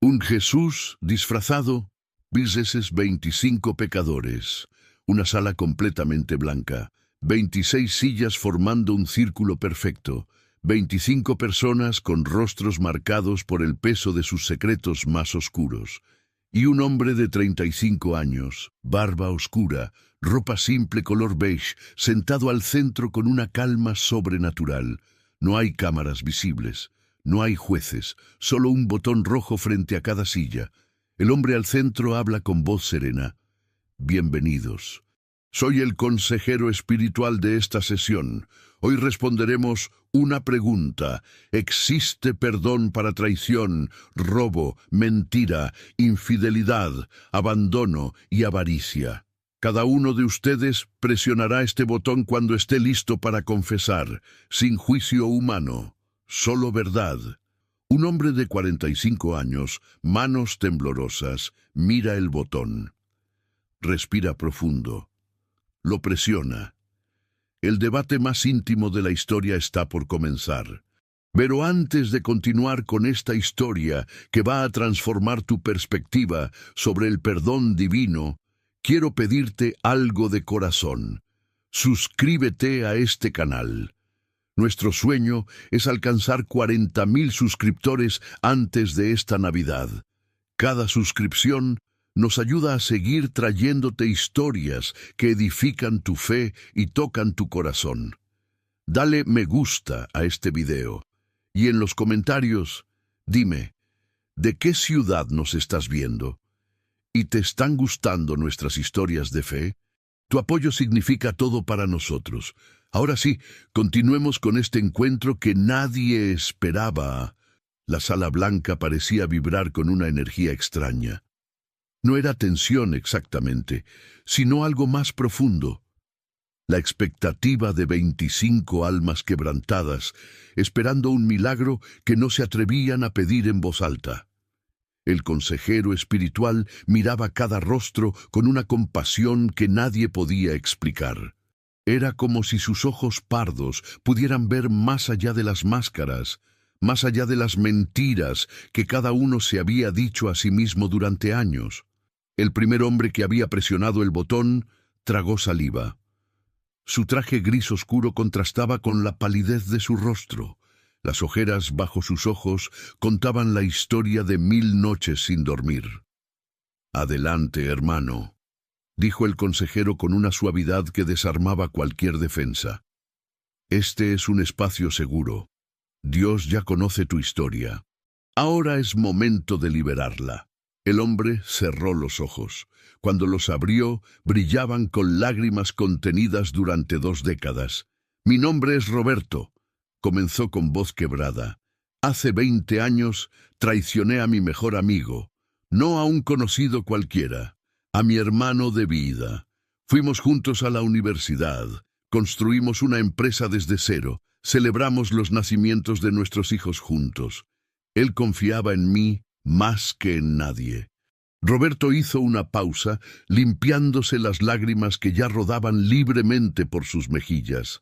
Un Jesús disfrazado, bises 25 pecadores, una sala completamente blanca, 26 sillas formando un círculo perfecto, 25 personas con rostros marcados por el peso de sus secretos más oscuros, y un hombre de 35 años, barba oscura, ropa simple color beige, sentado al centro con una calma sobrenatural. No hay cámaras visibles. No hay jueces, solo un botón rojo frente a cada silla. El hombre al centro habla con voz serena. Bienvenidos. Soy el consejero espiritual de esta sesión. Hoy responderemos una pregunta. ¿Existe perdón para traición, robo, mentira, infidelidad, abandono y avaricia? Cada uno de ustedes presionará este botón cuando esté listo para confesar, sin juicio humano. Solo verdad. Un hombre de 45 años, manos temblorosas, mira el botón. Respira profundo. Lo presiona. El debate más íntimo de la historia está por comenzar. Pero antes de continuar con esta historia que va a transformar tu perspectiva sobre el perdón divino, quiero pedirte algo de corazón. Suscríbete a este canal. Nuestro sueño es alcanzar 40,000 suscriptores antes de esta Navidad. Cada suscripción nos ayuda a seguir trayéndote historias que edifican tu fe y tocan tu corazón. Dale me gusta a este video y en los comentarios dime, ¿de qué ciudad nos estás viendo? ¿Y te están gustando nuestras historias de fe? Tu apoyo significa todo para nosotros. Ahora sí, continuemos con este encuentro que nadie esperaba. La sala blanca parecía vibrar con una energía extraña. No era tensión exactamente, sino algo más profundo. La expectativa de 25 almas quebrantadas, esperando un milagro que no se atrevían a pedir en voz alta. El consejero espiritual miraba cada rostro con una compasión que nadie podía explicar. Era como si sus ojos pardos pudieran ver más allá de las máscaras, más allá de las mentiras que cada uno se había dicho a sí mismo durante años. El primer hombre que había presionado el botón tragó saliva. Su traje gris oscuro contrastaba con la palidez de su rostro. Las ojeras bajo sus ojos contaban la historia de 1000 noches sin dormir. «Adelante, hermano», dijo el consejero con una suavidad que desarmaba cualquier defensa. «Este es un espacio seguro. Dios ya conoce tu historia. Ahora es momento de liberarla». El hombre cerró los ojos. Cuando los abrió, brillaban con lágrimas contenidas durante 2 décadas. «Mi nombre es Roberto», comenzó con voz quebrada. «Hace 20 años traicioné a mi mejor amigo, no a un conocido cualquiera, a mi hermano de vida. Fuimos juntos a la universidad, construimos una empresa desde cero, celebramos los nacimientos de nuestros hijos juntos. Él confiaba en mí más que en nadie». Roberto hizo una pausa, limpiándose las lágrimas que ya rodaban libremente por sus mejillas.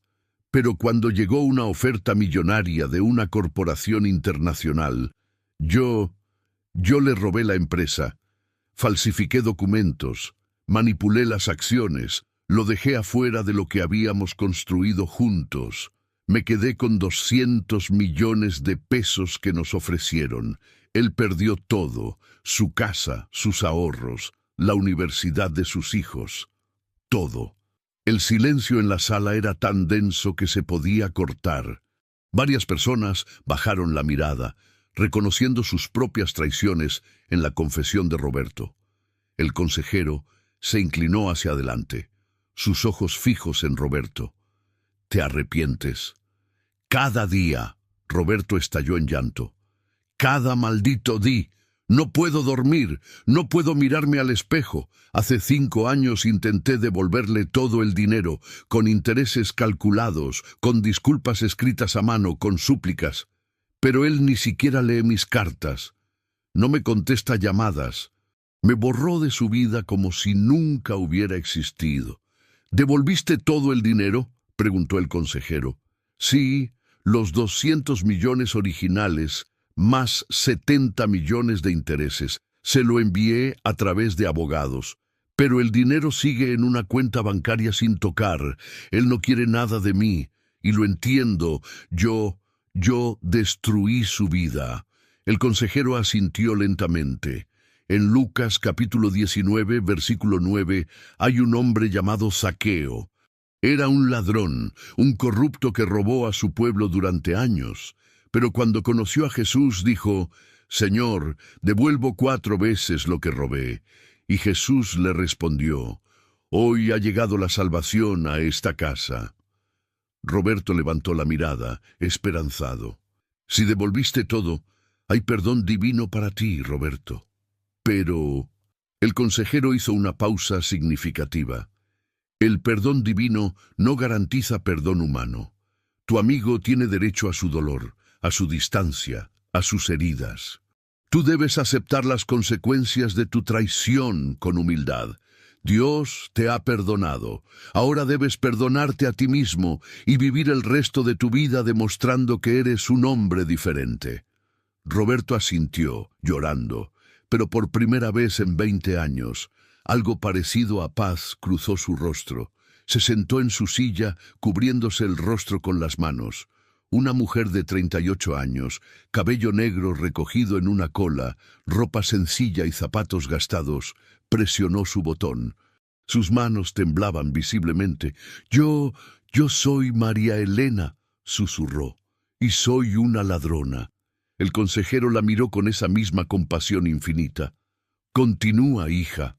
Pero cuando llegó una oferta millonaria de una corporación internacional, yo le robé la empresa, falsifiqué documentos, manipulé las acciones, lo dejé afuera de lo que habíamos construido juntos. Me quedé con 200 millones de pesos que nos ofrecieron. Él perdió todo, su casa, sus ahorros, la universidad de sus hijos, todo. El silencio en la sala era tan denso que se podía cortar. Varias personas bajaron la mirada, reconociendo sus propias traiciones en la confesión de Roberto. El consejero se inclinó hacia adelante, sus ojos fijos en Roberto. «¿Te arrepientes?» «Cada día», Roberto estalló en llanto. «Cada maldito día. No puedo dormir, no puedo mirarme al espejo. Hace 5 años intenté devolverle todo el dinero, con intereses calculados, con disculpas escritas a mano, con súplicas. Pero él ni siquiera lee mis cartas. No me contesta llamadas. Me borró de su vida como si nunca hubiera existido». «¿Devolviste todo el dinero?», preguntó el consejero. «Sí, los 200 millones originales, más 70 millones de intereses. Se lo envié a través de abogados. Pero el dinero sigue en una cuenta bancaria sin tocar. Él no quiere nada de mí. Y lo entiendo. Yo destruí su vida. El consejero asintió lentamente. En Lucas capítulo 19, versículo 9, hay un hombre llamado Zaqueo. Era un ladrón, un corrupto que robó a su pueblo durante años. Pero cuando conoció a Jesús dijo: «Señor, devuelvo 4 veces lo que robé». Y Jesús le respondió: «Hoy ha llegado la salvación a esta casa». Roberto levantó la mirada, esperanzado. «Si devolviste todo, hay perdón divino para ti, Roberto». Pero el consejero hizo una pausa significativa. El perdón divino no garantiza perdón humano. Tu amigo tiene derecho a su dolor, a su distancia, a sus heridas. Tú debes aceptar las consecuencias de tu traición con humildad. Dios te ha perdonado. Ahora debes perdonarte a ti mismo y vivir el resto de tu vida demostrando que eres un hombre diferente. Roberto asintió, llorando, pero por primera vez en 20 años, algo parecido a paz cruzó su rostro. Se sentó en su silla, cubriéndose el rostro con las manos. Una mujer de 38 años, cabello negro recogido en una cola, ropa sencilla y zapatos gastados, presionó su botón. Sus manos temblaban visiblemente. Yo soy María Elena», susurró, «y soy una ladrona». El consejero la miró con esa misma compasión infinita. «Continúa, hija.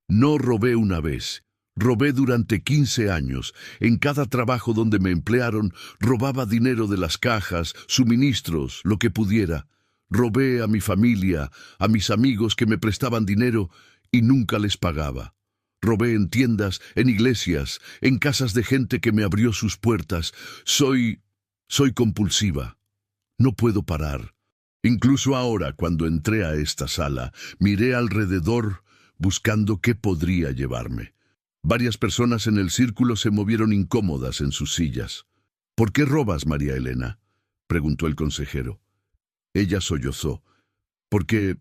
No robé una vez. Robé durante 15 años. En cada trabajo donde me emplearon, robaba dinero de las cajas, suministros, lo que pudiera. Robé a mi familia, a mis amigos que me prestaban dinero y nunca les pagaba. Robé en tiendas, en iglesias, en casas de gente que me abrió sus puertas. Soy compulsiva. No puedo parar. Incluso ahora, cuando entré a esta sala, miré alrededor buscando qué podría llevarme. Varias personas en el círculo se movieron incómodas en sus sillas. «¿Por qué robas, María Elena?», preguntó el consejero. Ella sollozó. Porque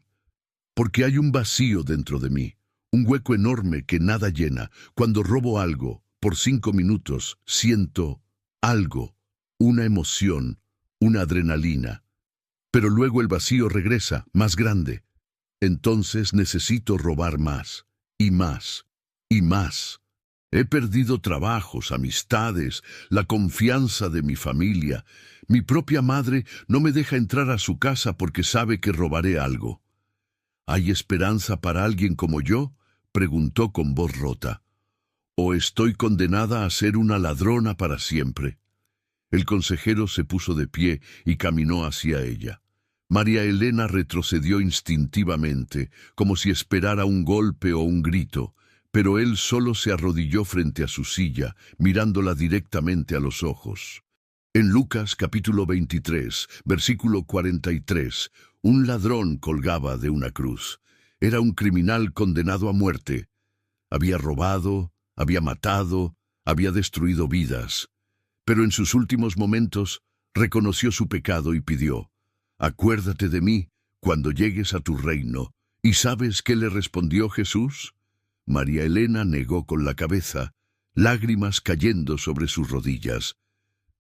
hay un vacío dentro de mí, un hueco enorme que nada llena. Cuando robo algo, por 5 minutos, siento algo, una emoción, una adrenalina. Pero luego el vacío regresa, más grande. Entonces necesito robar más, y más, y más. He perdido trabajos, amistades, la confianza de mi familia. Mi propia madre no me deja entrar a su casa porque sabe que robaré algo». «¿Hay esperanza para alguien como yo?», preguntó con voz rota. «¿O estoy condenada a ser una ladrona para siempre?». El consejero se puso de pie y caminó hacia ella. María Elena retrocedió instintivamente, como si esperara un golpe o un grito, pero él solo se arrodilló frente a su silla, mirándola directamente a los ojos. En Lucas capítulo 23, versículo 43, un ladrón colgaba de una cruz. Era un criminal condenado a muerte. Había robado, había matado, había destruido vidas. Pero en sus últimos momentos reconoció su pecado y pidió: «Acuérdate de mí cuando llegues a tu reino». ¿Y sabes qué le respondió Jesús? María Elena negó con la cabeza, lágrimas cayendo sobre sus rodillas.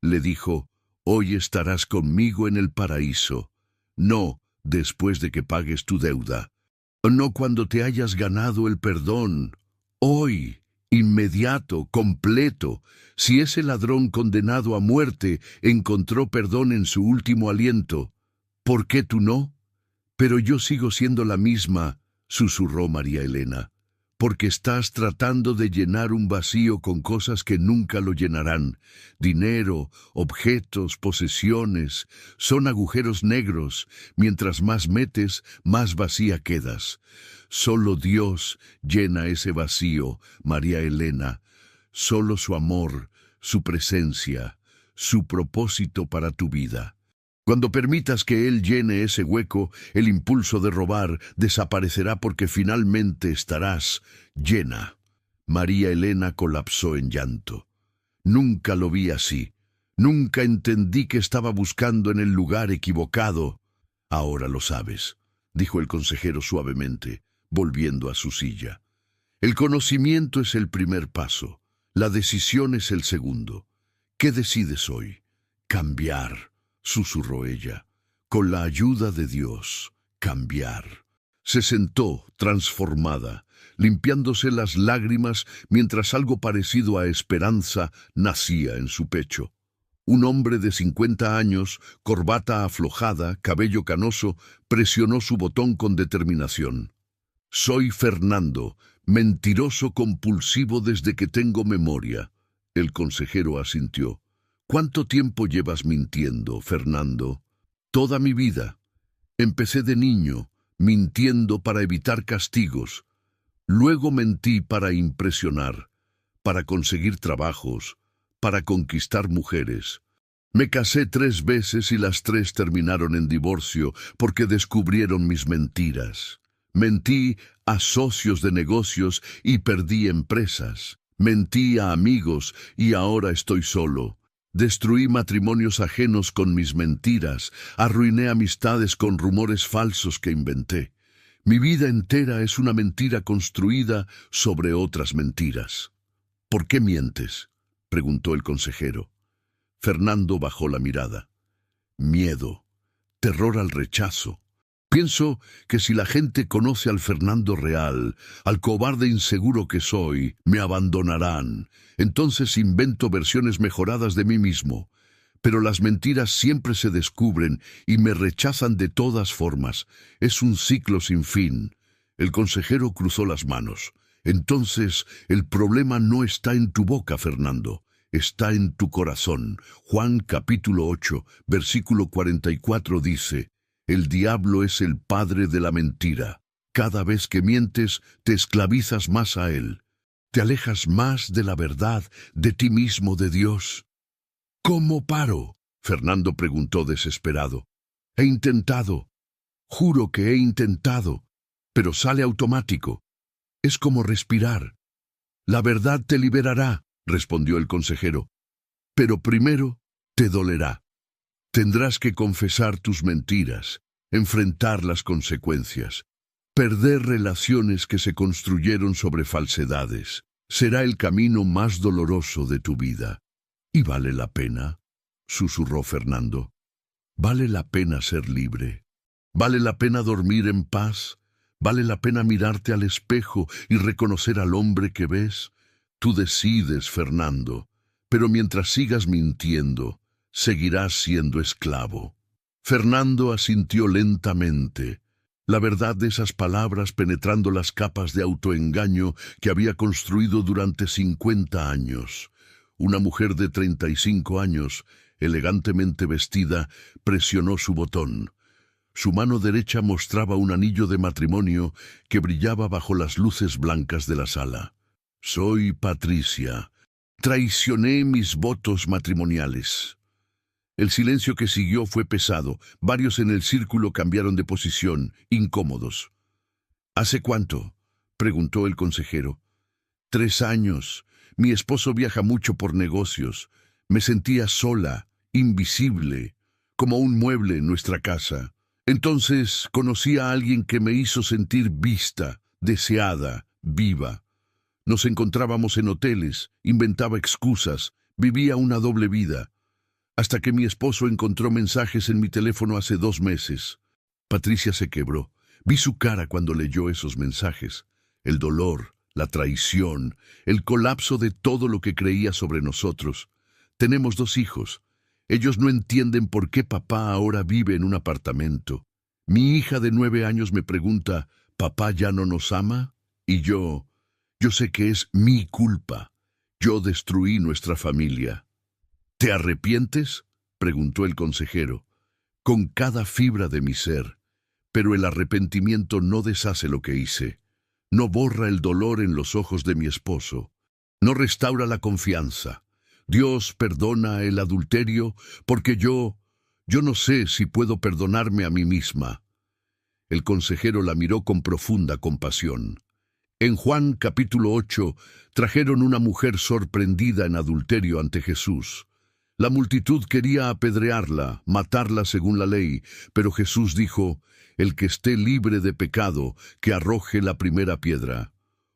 Le dijo: «Hoy estarás conmigo en el paraíso». No después de que pagues tu deuda. No cuando te hayas ganado el perdón. Hoy, inmediato, completo. Si ese ladrón condenado a muerte encontró perdón en su último aliento, ¿por qué tú no? «Pero yo sigo siendo la misma», susurró María Elena, «porque estás tratando de llenar un vacío con cosas que nunca lo llenarán. Dinero, objetos, posesiones, son agujeros negros. Mientras más metes, más vacía quedas. Solo Dios llena ese vacío, María Elena. Solo su amor, su presencia, su propósito para tu vida. Cuando permitas que Él llene ese hueco, el impulso de robar desaparecerá porque finalmente estarás llena». María Elena colapsó en llanto. «Nunca lo vi así. Nunca entendí que estaba buscando en el lugar equivocado». Ahora lo sabes, dijo el consejero suavemente, volviendo a su silla. El conocimiento es el primer paso, la decisión es el segundo. ¿Qué decides hoy? Cambiar, susurró ella. Con la ayuda de Dios, cambiar. Se sentó, transformada, limpiándose las lágrimas mientras algo parecido a esperanza nacía en su pecho. Un hombre de 50 años, corbata aflojada, cabello canoso, presionó su botón con determinación. Soy Fernando, mentiroso compulsivo desde que tengo memoria. El consejero asintió. ¿Cuánto tiempo llevas mintiendo, Fernando? Toda mi vida. Empecé de niño, mintiendo para evitar castigos. Luego mentí para impresionar, para conseguir trabajos, para conquistar mujeres. Me casé 3 veces y las 3 terminaron en divorcio porque descubrieron mis mentiras. Mentí a socios de negocios y perdí empresas. Mentí a amigos y ahora estoy solo. Destruí matrimonios ajenos con mis mentiras. Arruiné amistades con rumores falsos que inventé. Mi vida entera es una mentira construida sobre otras mentiras. ¿Por qué mientes?, preguntó el consejero. Fernando bajó la mirada. Miedo, terror al rechazo. Pienso que si la gente conoce al Fernando real, al cobarde inseguro que soy, me abandonarán. Entonces invento versiones mejoradas de mí mismo. Pero las mentiras siempre se descubren y me rechazan de todas formas. Es un ciclo sin fin. El consejero cruzó las manos. Entonces, el problema no está en tu boca, Fernando. Está en tu corazón. Juan capítulo 8, versículo 44 dice: el diablo es el padre de la mentira. Cada vez que mientes, te esclavizas más a él. Te alejas más de la verdad, de ti mismo, de Dios. ¿Cómo paro?, Fernando preguntó desesperado. He intentado. Juro que he intentado. Pero sale automático. Es como respirar. La verdad te liberará, respondió el consejero. Pero primero te dolerá. Tendrás que confesar tus mentiras, enfrentar las consecuencias, perder relaciones que se construyeron sobre falsedades. Será el camino más doloroso de tu vida. ¿Y vale la pena?, susurró Fernando. ¿Vale la pena ser libre? ¿Vale la pena dormir en paz? ¿Vale la pena mirarte al espejo y reconocer al hombre que ves? Tú decides, Fernando, pero mientras sigas mintiendo, seguirás siendo esclavo. Fernando asintió lentamente, la verdad de esas palabras penetrando las capas de autoengaño que había construido durante 50 años. Una mujer de 35 años, elegantemente vestida, presionó su botón. Su mano derecha mostraba un anillo de matrimonio que brillaba bajo las luces blancas de la sala. Soy Patricia. Traicioné mis votos matrimoniales. El silencio que siguió fue pesado. Varios en el círculo cambiaron de posición, incómodos. ¿Hace cuánto?, preguntó el consejero. 3 años. Mi esposo viaja mucho por negocios. Me sentía sola, invisible, como un mueble en nuestra casa. Entonces conocí a alguien que me hizo sentir vista, deseada, viva. Nos encontrábamos en hoteles, inventaba excusas, vivía una doble vida. Hasta que mi esposo encontró mensajes en mi teléfono hace 2 meses. Patricia se quebró. Vi su cara cuando leyó esos mensajes. El dolor, la traición, el colapso de todo lo que creía sobre nosotros. Tenemos 2 hijos. Ellos no entienden por qué papá ahora vive en un apartamento. Mi hija de 9 años me pregunta, ¿papá ya no nos ama? Y yo sé que es mi culpa. Yo destruí nuestra familia. ¿Te arrepientes?, preguntó el consejero. Con cada fibra de mi ser. Pero el arrepentimiento no deshace lo que hice. No borra el dolor en los ojos de mi esposo. No restaura la confianza. Dios perdona el adulterio porque yo no sé si puedo perdonarme a mí misma. El consejero la miró con profunda compasión. En Juan capítulo 8 trajeron una mujer sorprendida en adulterio ante Jesús. La multitud quería apedrearla, matarla según la ley, pero Jesús dijo: el que esté libre de pecado, que arroje la primera piedra.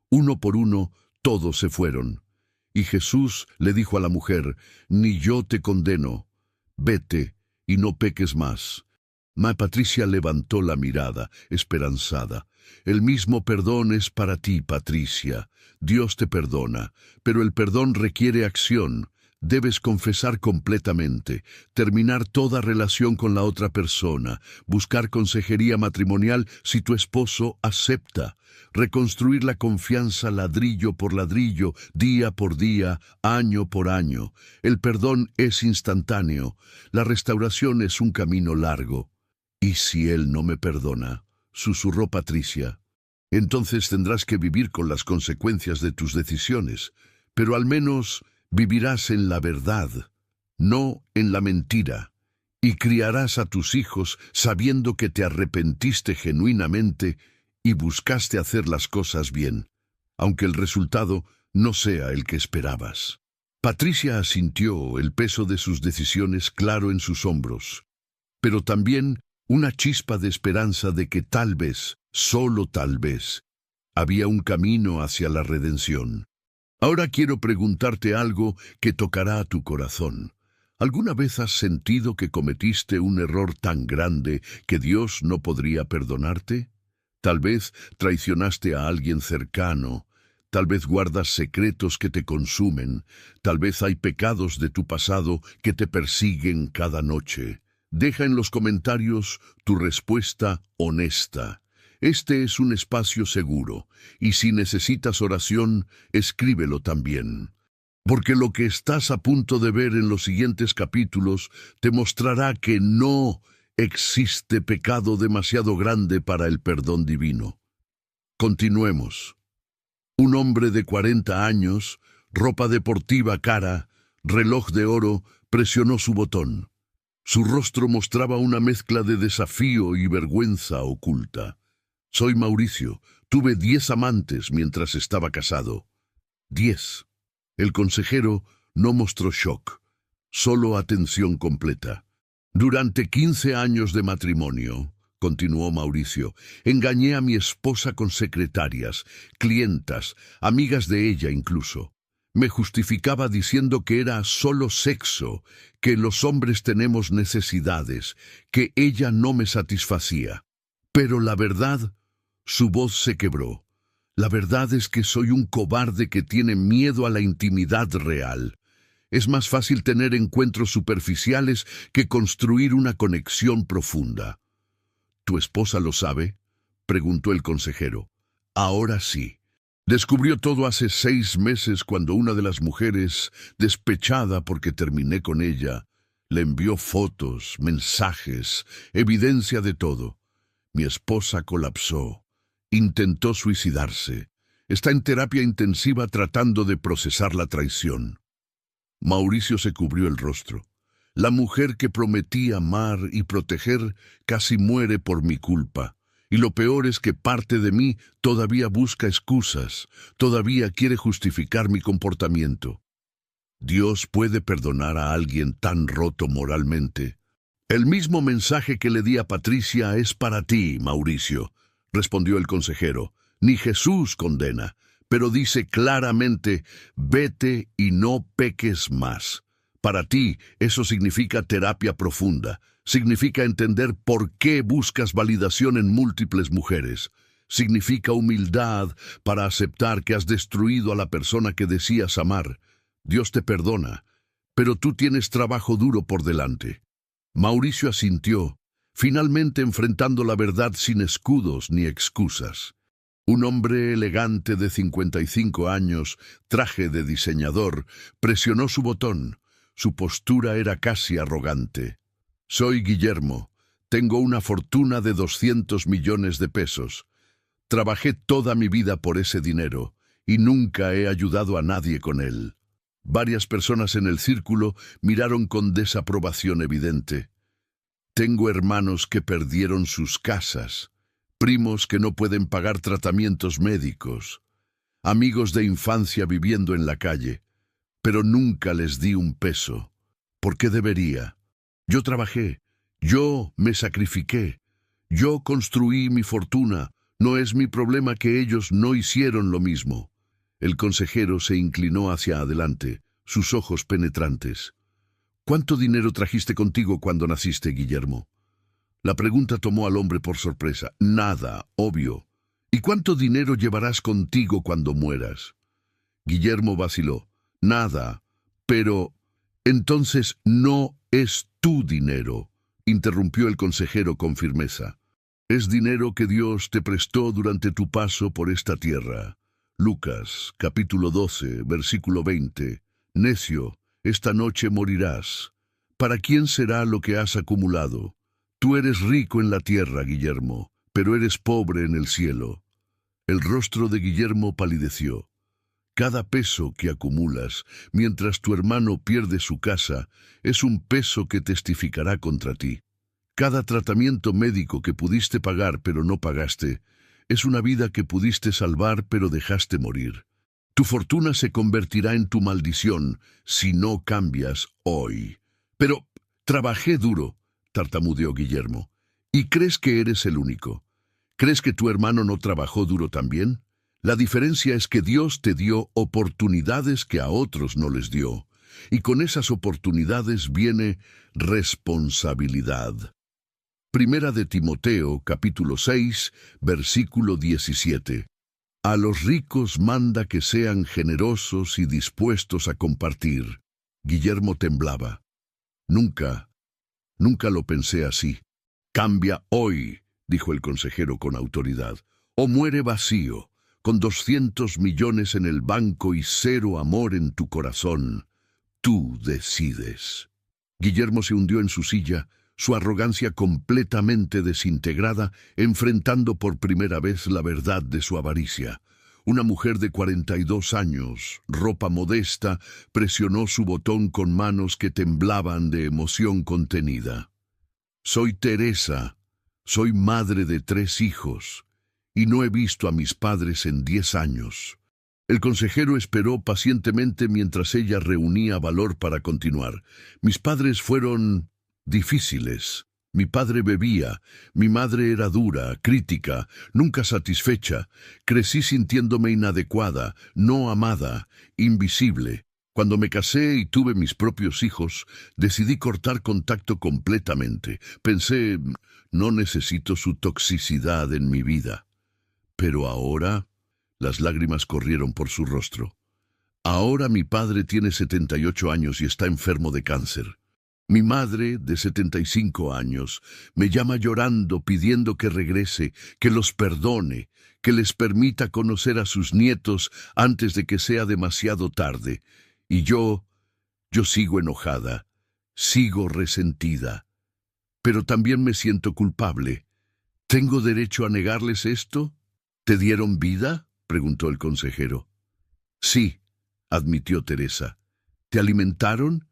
Uno por uno, todos se fueron. Y Jesús le dijo a la mujer: ni yo te condeno, vete y no peques más. Patricia levantó la mirada, esperanzada. El mismo perdón es para ti, Patricia. Dios te perdona, pero el perdón requiere acción. Debes confesar completamente, terminar toda relación con la otra persona, buscar consejería matrimonial si tu esposo acepta, reconstruir la confianza ladrillo por ladrillo, día por día, año por año. El perdón es instantáneo, la restauración es un camino largo. ¿Y si él no me perdona?, susurró Patricia. Entonces tendrás que vivir con las consecuencias de tus decisiones, pero al menos vivirás en la verdad, no en la mentira, y criarás a tus hijos sabiendo que te arrepentiste genuinamente y buscaste hacer las cosas bien, aunque el resultado no sea el que esperabas. Patricia asintió, el peso de sus decisiones claro en sus hombros, pero también una chispa de esperanza de que tal vez, solo tal vez, había un camino hacia la redención. Ahora quiero preguntarte algo que tocará a tu corazón. ¿Alguna vez has sentido que cometiste un error tan grande que Dios no podría perdonarte? Tal vez traicionaste a alguien cercano, tal vez guardas secretos que te consumen, tal vez hay pecados de tu pasado que te persiguen cada noche. Deja en los comentarios tu respuesta honesta. Este es un espacio seguro, y si necesitas oración, escríbelo también. Porque lo que estás a punto de ver en los siguientes capítulos te mostrará que no existe pecado demasiado grande para el perdón divino. Continuemos. Un hombre de 40 años, ropa deportiva cara, reloj de oro, presionó su botón. Su rostro mostraba una mezcla de desafío y vergüenza oculta. Soy Mauricio. Tuve 10 amantes mientras estaba casado. 10. El consejero no mostró shock, solo atención completa. Durante 15 años de matrimonio, continuó Mauricio, engañé a mi esposa con secretarias, clientas, amigas de ella incluso. Me justificaba diciendo que era solo sexo, que los hombres tenemos necesidades, que ella no me satisfacía. Pero la verdad, su voz se quebró. La verdad es que soy un cobarde que tiene miedo a la intimidad real. Es más fácil tener encuentros superficiales que construir una conexión profunda. ¿Tu esposa lo sabe?, preguntó el consejero. Ahora sí. Descubrió todo hace 6 meses cuando una de las mujeres, despechada porque terminé con ella, le envió fotos, mensajes, evidencia de todo. Mi esposa colapsó. Intentó suicidarse. Está en terapia intensiva tratando de procesar la traición. Mauricio se cubrió el rostro. La mujer que prometí amar y proteger casi muere por mi culpa. Y lo peor es que parte de mí todavía busca excusas, todavía quiere justificar mi comportamiento. ¿Dios puede perdonar a alguien tan roto moralmente? El mismo mensaje que le di a Patricia es para ti, Mauricio, respondió el consejero. Ni Jesús condena, pero dice claramente: vete y no peques más. Para ti, eso significa terapia profunda. Significa entender por qué buscas validación en múltiples mujeres. Significa humildad para aceptar que has destruido a la persona que decías amar. Dios te perdona, pero tú tienes trabajo duro por delante. Mauricio asintió, finalmente enfrentando la verdad sin escudos ni excusas. Un hombre elegante de 55 años, traje de diseñador, presionó su botón. Su postura era casi arrogante. Soy Guillermo. Tengo una fortuna de 200 millones de pesos. Trabajé toda mi vida por ese dinero y nunca he ayudado a nadie con él. Varias personas en el círculo miraron con desaprobación evidente. Tengo hermanos que perdieron sus casas, primos que no pueden pagar tratamientos médicos, amigos de infancia viviendo en la calle, pero nunca les di un peso. ¿Por qué debería? Yo trabajé, yo me sacrifiqué, yo construí mi fortuna. No es mi problema que ellos no hicieron lo mismo. El consejero se inclinó hacia adelante, sus ojos penetrantes. ¿Cuánto dinero trajiste contigo cuando naciste, Guillermo? La pregunta tomó al hombre por sorpresa. Nada, obvio. ¿Y cuánto dinero llevarás contigo cuando mueras? Guillermo vaciló. Nada. Pero, entonces no es tu dinero, interrumpió el consejero con firmeza. Es dinero que Dios te prestó durante tu paso por esta tierra. Lucas, capítulo 12, versículo 20. Necio, esta noche morirás. ¿Para quién será lo que has acumulado? Tú eres rico en la tierra, Guillermo, pero eres pobre en el cielo. El rostro de Guillermo palideció. Cada peso que acumulas, mientras tu hermano pierde su casa, es un peso que testificará contra ti. Cada tratamiento médico que pudiste pagar pero no pagaste, es una vida que pudiste salvar pero dejaste morir. Tu fortuna se convertirá en tu maldición si no cambias hoy. Pero trabajé duro, tartamudeó Guillermo. ¿Y crees que eres el único? ¿Crees que tu hermano no trabajó duro también? La diferencia es que Dios te dio oportunidades que a otros no les dio. Y con esas oportunidades viene responsabilidad. Primera de Timoteo, capítulo 6, versículo 17. A los ricos manda que sean generosos y dispuestos a compartir. Guillermo temblaba. Nunca lo pensé así. Cambia hoy, dijo el consejero con autoridad, o muere vacío, con 200 millones en el banco y 0 amor en tu corazón. Tú decides. Guillermo se hundió en su silla, su arrogancia completamente desintegrada, enfrentando por primera vez la verdad de su avaricia. Una mujer de 42 años, ropa modesta, presionó su botón con manos que temblaban de emoción contenida. Soy Teresa, soy madre de 3 hijos, y no he visto a mis padres en 10 años. El consejero esperó pacientemente mientras ella reunía valor para continuar. Mis padres fueron difíciles. Mi padre bebía, mi madre era dura, crítica, nunca satisfecha. Crecí sintiéndome inadecuada, no amada, invisible. Cuando me casé y tuve mis propios hijos, decidí cortar contacto completamente. Pensé, no necesito su toxicidad en mi vida. Pero ahora, las lágrimas corrieron por su rostro. Ahora mi padre tiene 78 años y está enfermo de cáncer. Mi madre, de 75 años, me llama llorando pidiendo que regrese, que los perdone, que les permita conocer a sus nietos antes de que sea demasiado tarde. Y yo sigo enojada, sigo resentida. Pero también me siento culpable. ¿Tengo derecho a negarles esto? ¿Te dieron vida?, preguntó el consejero. Sí, admitió Teresa. ¿Te alimentaron?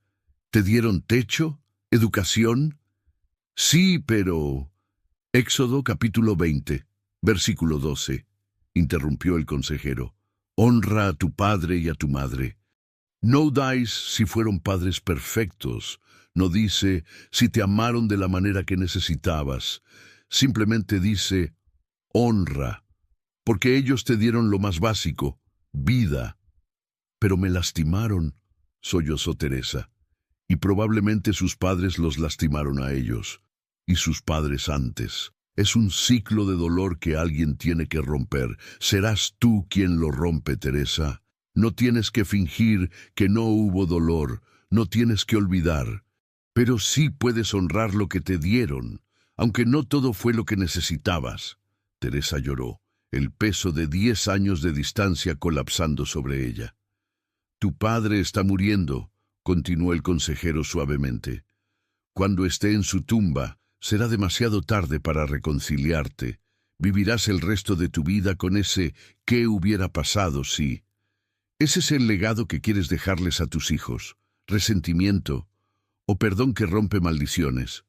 ¿Te dieron techo? ¿Educación? Sí, pero... Éxodo capítulo 20, versículo 12, interrumpió el consejero. Honra a tu padre y a tu madre. No dais si fueron padres perfectos. No dice si te amaron de la manera que necesitabas. Simplemente dice honra, porque ellos te dieron lo más básico, vida. Pero me lastimaron, sollozó Teresa. Y probablemente sus padres los lastimaron a ellos, y sus padres antes. Es un ciclo de dolor que alguien tiene que romper. Serás tú quien lo rompe, Teresa. No tienes que fingir que no hubo dolor, no tienes que olvidar. Pero sí puedes honrar lo que te dieron, aunque no todo fue lo que necesitabas. Teresa lloró, el peso de 10 años de distancia colapsando sobre ella. Tu padre está muriendo, continuó el consejero suavemente. Cuando esté en su tumba, será demasiado tarde para reconciliarte. Vivirás el resto de tu vida con ese ¿qué hubiera pasado si? Ese es el legado que quieres dejarles a tus hijos. Resentimiento o perdón que rompe maldiciones.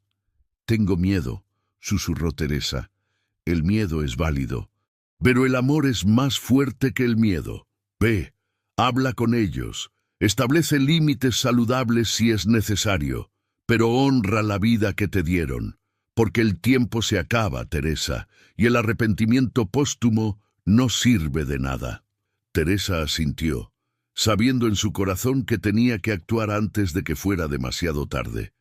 Tengo miedo, susurró Teresa. El miedo es válido, pero el amor es más fuerte que el miedo. Ve, habla con ellos. Establece límites saludables si es necesario, pero honra la vida que te dieron, porque el tiempo se acaba, Teresa, y el arrepentimiento póstumo no sirve de nada. Teresa asintió, sabiendo en su corazón que tenía que actuar antes de que fuera demasiado tarde.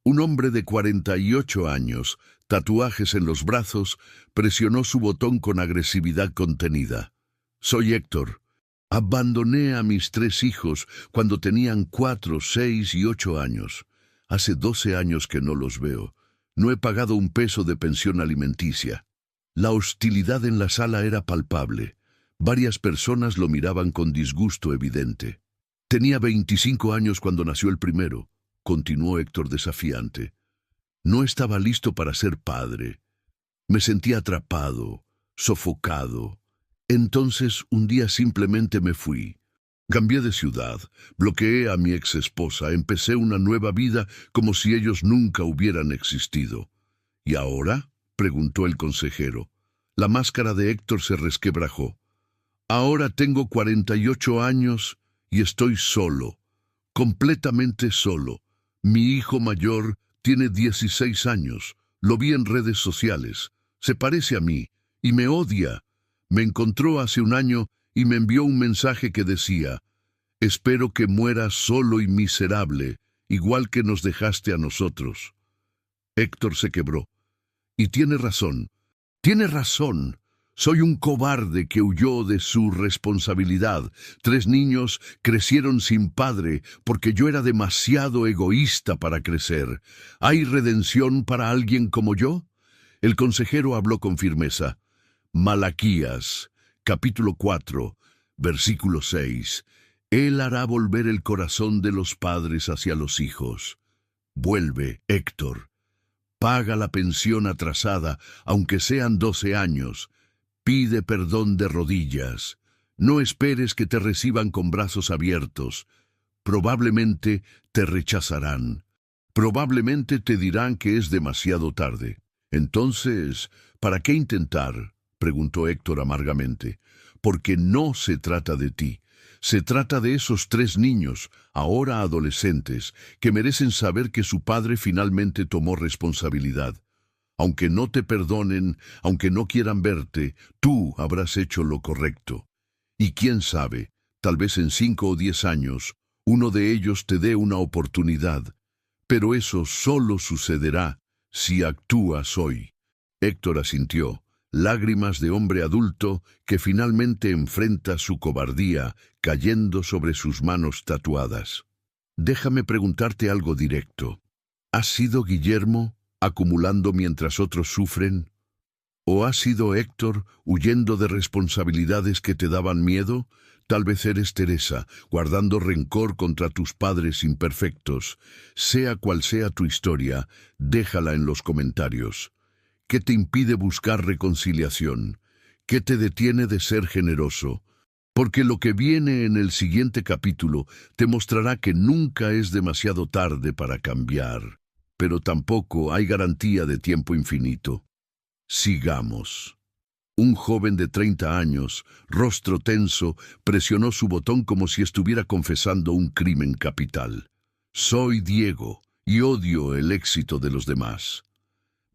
Un hombre de 48 años, tatuajes en los brazos, presionó su botón con agresividad contenida. Soy Héctor. Abandoné a mis 3 hijos cuando tenían 4, 6 y 8 años. Hace 12 años que no los veo. No he pagado un peso de pensión alimenticia. La hostilidad en la sala era palpable. Varias personas lo miraban con disgusto evidente. Tenía 25 años cuando nació el primero, continuó Héctor desafiante. No estaba listo para ser padre. Me sentía atrapado, sofocado. Entonces un día simplemente me fui. Cambié de ciudad, bloqueé a mi ex esposa, empecé una nueva vida como si ellos nunca hubieran existido. ¿Y ahora?, preguntó el consejero. La máscara de Héctor se resquebrajó. Ahora tengo 48 años y estoy solo, completamente solo. Mi hijo mayor tiene 16 años, lo vi en redes sociales, se parece a mí y me odia. Me encontró hace un año y me envió un mensaje que decía: espero que mueras solo y miserable, igual que nos dejaste a nosotros. Héctor se quebró. Y tiene razón. Tiene razón. Soy un cobarde que huyó de su responsabilidad. 3 niños crecieron sin padre porque yo era demasiado egoísta para crecer. ¿Hay redención para alguien como yo? El consejero habló con firmeza. Malaquías, capítulo 4, versículo 6. Él hará volver el corazón de los padres hacia los hijos. Vuelve, Héctor. Paga la pensión atrasada, aunque sean 12 años. Pide perdón de rodillas. No esperes que te reciban con brazos abiertos. Probablemente te rechazarán. Probablemente te dirán que es demasiado tarde. Entonces, ¿para qué intentar?, preguntó Héctor amargamente. Porque no se trata de ti. Se trata de esos 3 niños, ahora adolescentes, que merecen saber que su padre finalmente tomó responsabilidad. Aunque no te perdonen, aunque no quieran verte, tú habrás hecho lo correcto. Y quién sabe, tal vez en 5 o 10 años, uno de ellos te dé una oportunidad. Pero eso solo sucederá si actúas hoy. Héctor asintió, lágrimas de hombre adulto que finalmente enfrenta su cobardía cayendo sobre sus manos tatuadas. Déjame preguntarte algo directo. ¿Has sido Guillermo acumulando mientras otros sufren? ¿O has sido Héctor huyendo de responsabilidades que te daban miedo? Tal vez eres Teresa, guardando rencor contra tus padres imperfectos. Sea cual sea tu historia, déjala en los comentarios. ¿Qué te impide buscar reconciliación? ¿Qué te detiene de ser generoso? Porque lo que viene en el siguiente capítulo te mostrará que nunca es demasiado tarde para cambiar, pero tampoco hay garantía de tiempo infinito. Sigamos. Un joven de 30 años, rostro tenso, presionó su botón como si estuviera confesando un crimen capital. Soy Diego y odio el éxito de los demás.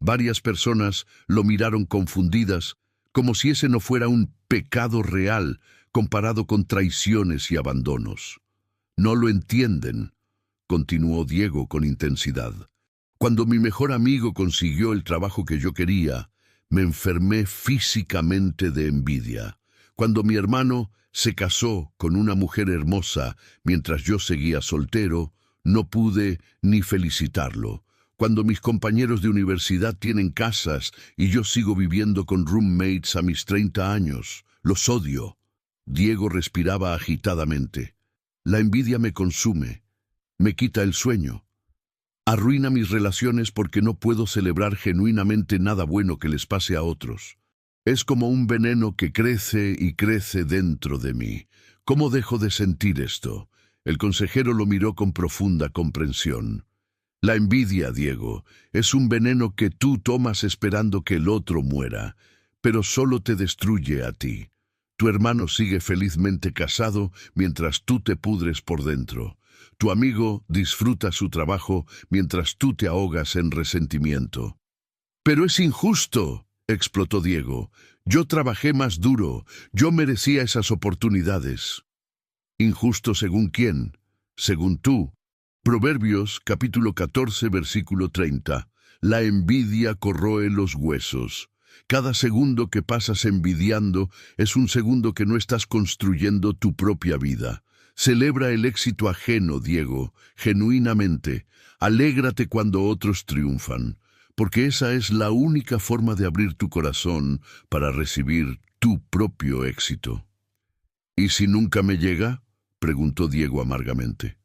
Varias personas lo miraron confundidas, como si ese no fuera un pecado real comparado con traiciones y abandonos. No lo entienden, continuó Diego con intensidad. Cuando mi mejor amigo consiguió el trabajo que yo quería, me enfermé físicamente de envidia. Cuando mi hermano se casó con una mujer hermosa mientras yo seguía soltero, no pude ni felicitarlo. Cuando mis compañeros de universidad tienen casas y yo sigo viviendo con roommates a mis 30 años, los odio. Diego respiraba agitadamente. La envidia me consume, me quita el sueño. Arruina mis relaciones porque no puedo celebrar genuinamente nada bueno que les pase a otros. Es como un veneno que crece y crece dentro de mí. ¿Cómo dejo de sentir esto? El consejero lo miró con profunda comprensión. La envidia, Diego, es un veneno que tú tomas esperando que el otro muera, pero solo te destruye a ti. Tu hermano sigue felizmente casado mientras tú te pudres por dentro. Tu amigo disfruta su trabajo mientras tú te ahogas en resentimiento. «Pero es injusto», explotó Diego. «Yo trabajé más duro, yo merecía esas oportunidades». «¿Injusto según quién? Según tú». Proverbios, capítulo 14, versículo 30. La envidia corroe los huesos. Cada segundo que pasas envidiando es un segundo que no estás construyendo tu propia vida. Celebra el éxito ajeno, Diego, genuinamente. Alégrate cuando otros triunfan, porque esa es la única forma de abrir tu corazón para recibir tu propio éxito. «¿Y si nunca me llega?», preguntó Diego amargamente.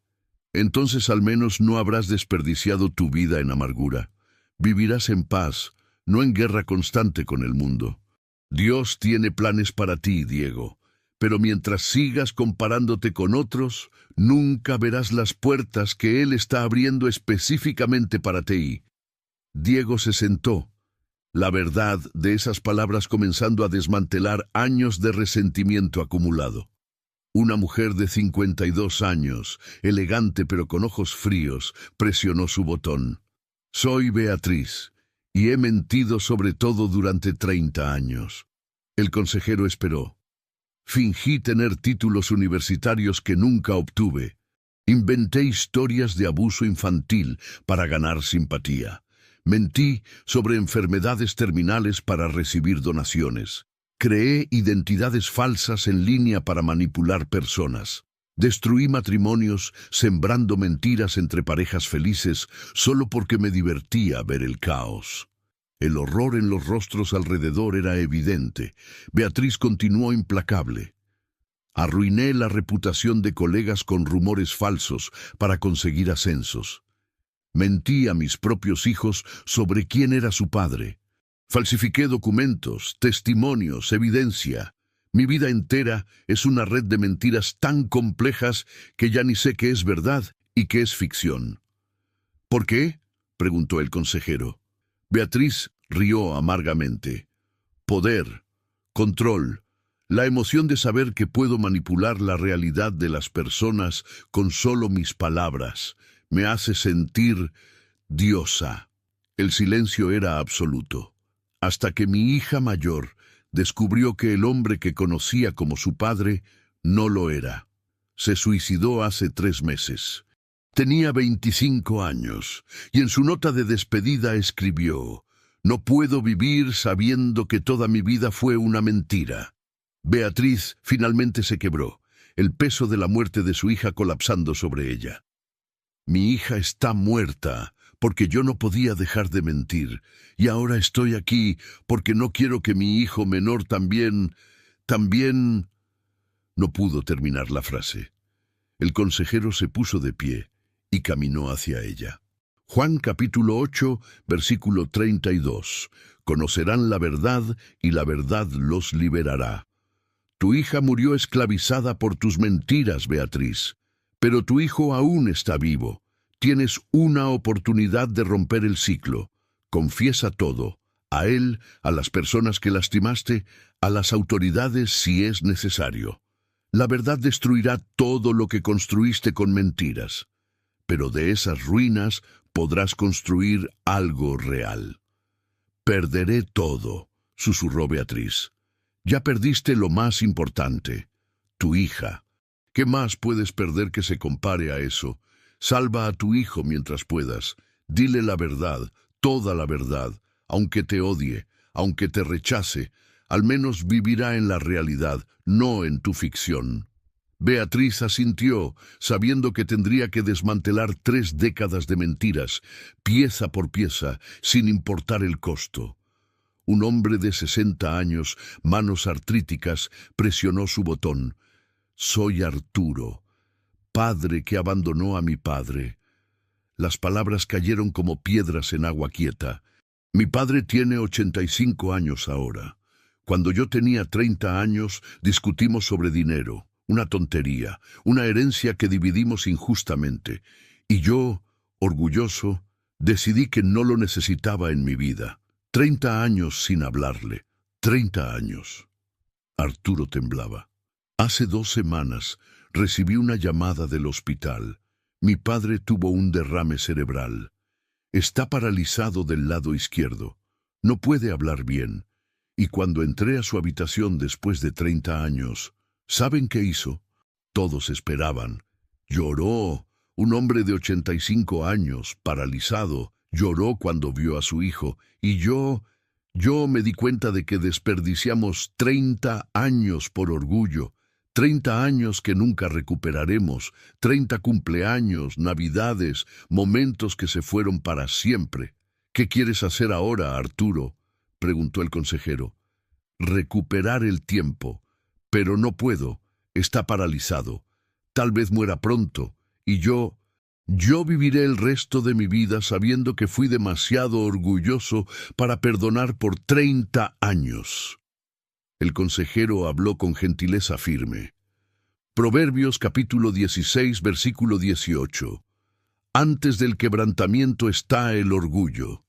«Entonces al menos no habrás desperdiciado tu vida en amargura. Vivirás en paz, no en guerra constante con el mundo. Dios tiene planes para ti, Diego, pero mientras sigas comparándote con otros, nunca verás las puertas que Él está abriendo específicamente para ti». Diego se sentó, la verdad de esas palabras comenzando a desmantelar años de resentimiento acumulado. Una mujer de 52 años, elegante pero con ojos fríos, presionó su botón. «Soy Beatriz, y he mentido sobre todo durante 30 años». El consejero esperó. «Fingí tener títulos universitarios que nunca obtuve. Inventé historias de abuso infantil para ganar simpatía. Mentí sobre enfermedades terminales para recibir donaciones. Creé identidades falsas en línea para manipular personas. Destruí matrimonios sembrando mentiras entre parejas felices solo porque me divertía ver el caos». El horror en los rostros alrededor era evidente. Beatriz continuó implacable. «Arruiné la reputación de colegas con rumores falsos para conseguir ascensos. Mentí a mis propios hijos sobre quién era su padre. Falsifiqué documentos, testimonios, evidencia. Mi vida entera es una red de mentiras tan complejas que ya ni sé qué es verdad y qué es ficción». «¿Por qué?», preguntó el consejero. Beatriz rió amargamente. «Poder, control, la emoción de saber que puedo manipular la realidad de las personas con solo mis palabras, me hace sentir diosa». El silencio era absoluto, hasta que mi hija mayor descubrió que el hombre que conocía como su padre no lo era. Se suicidó hace 3 meses. Tenía 25 años, y en su nota de despedida escribió: «No puedo vivir sabiendo que toda mi vida fue una mentira». Beatriz finalmente se quebró, el peso de la muerte de su hija colapsando sobre ella. «Mi hija está muerta porque yo no podía dejar de mentir, y ahora estoy aquí porque no quiero que mi hijo menor también... No pudo terminar la frase. El consejero se puso de pie y caminó hacia ella. Juan capítulo 8, versículo 32. «Conocerán la verdad y la verdad los liberará». Tu hija murió esclavizada por tus mentiras, Beatriz, pero tu hijo aún está vivo. Tienes una oportunidad de romper el ciclo. Confiesa todo, a él, a las personas que lastimaste, a las autoridades si es necesario. La verdad destruirá todo lo que construiste con mentiras, pero de esas ruinas podrás construir algo real. «Perderé todo», susurró Beatriz. «Ya perdiste lo más importante, tu hija. ¿Qué más puedes perder que se compare a eso? Salva a tu hijo mientras puedas. Dile la verdad, toda la verdad. Aunque te odie, aunque te rechace, al menos vivirá en la realidad, no en tu ficción». Beatriz asintió, sabiendo que tendría que desmantelar 3 décadas de mentiras, pieza por pieza, sin importar el costo. Un hombre de 60 años, manos artríticas, presionó su botón. «Soy Arturo, padre que abandonó a mi padre». Las palabras cayeron como piedras en agua quieta. «Mi padre tiene 85 años ahora. Cuando yo tenía 30 años, discutimos sobre dinero. Una tontería, una herencia que dividimos injustamente. Y yo, orgulloso, decidí que no lo necesitaba en mi vida. 30 años sin hablarle. 30 años. Arturo temblaba. Hace 2 semanas recibí una llamada del hospital. Mi padre tuvo un derrame cerebral. Está paralizado del lado izquierdo. No puede hablar bien. Y cuando entré a su habitación después de 30 años, ¿saben qué hizo? Todos esperaban. Lloró. Un hombre de 85 años, paralizado, lloró cuando vio a su hijo. Y yo me di cuenta de que desperdiciamos 30 años por orgullo. 30 años que nunca recuperaremos, 30 cumpleaños, navidades, momentos que se fueron para siempre. ¿Qué quieres hacer ahora, Arturo?, preguntó el consejero. Recuperar el tiempo, pero no puedo, está paralizado. Tal vez muera pronto, y yo viviré el resto de mi vida sabiendo que fui demasiado orgulloso para perdonar por 30 años. El consejero habló con gentileza firme. Proverbios capítulo 16, versículo 18. Antes del quebrantamiento está el orgullo.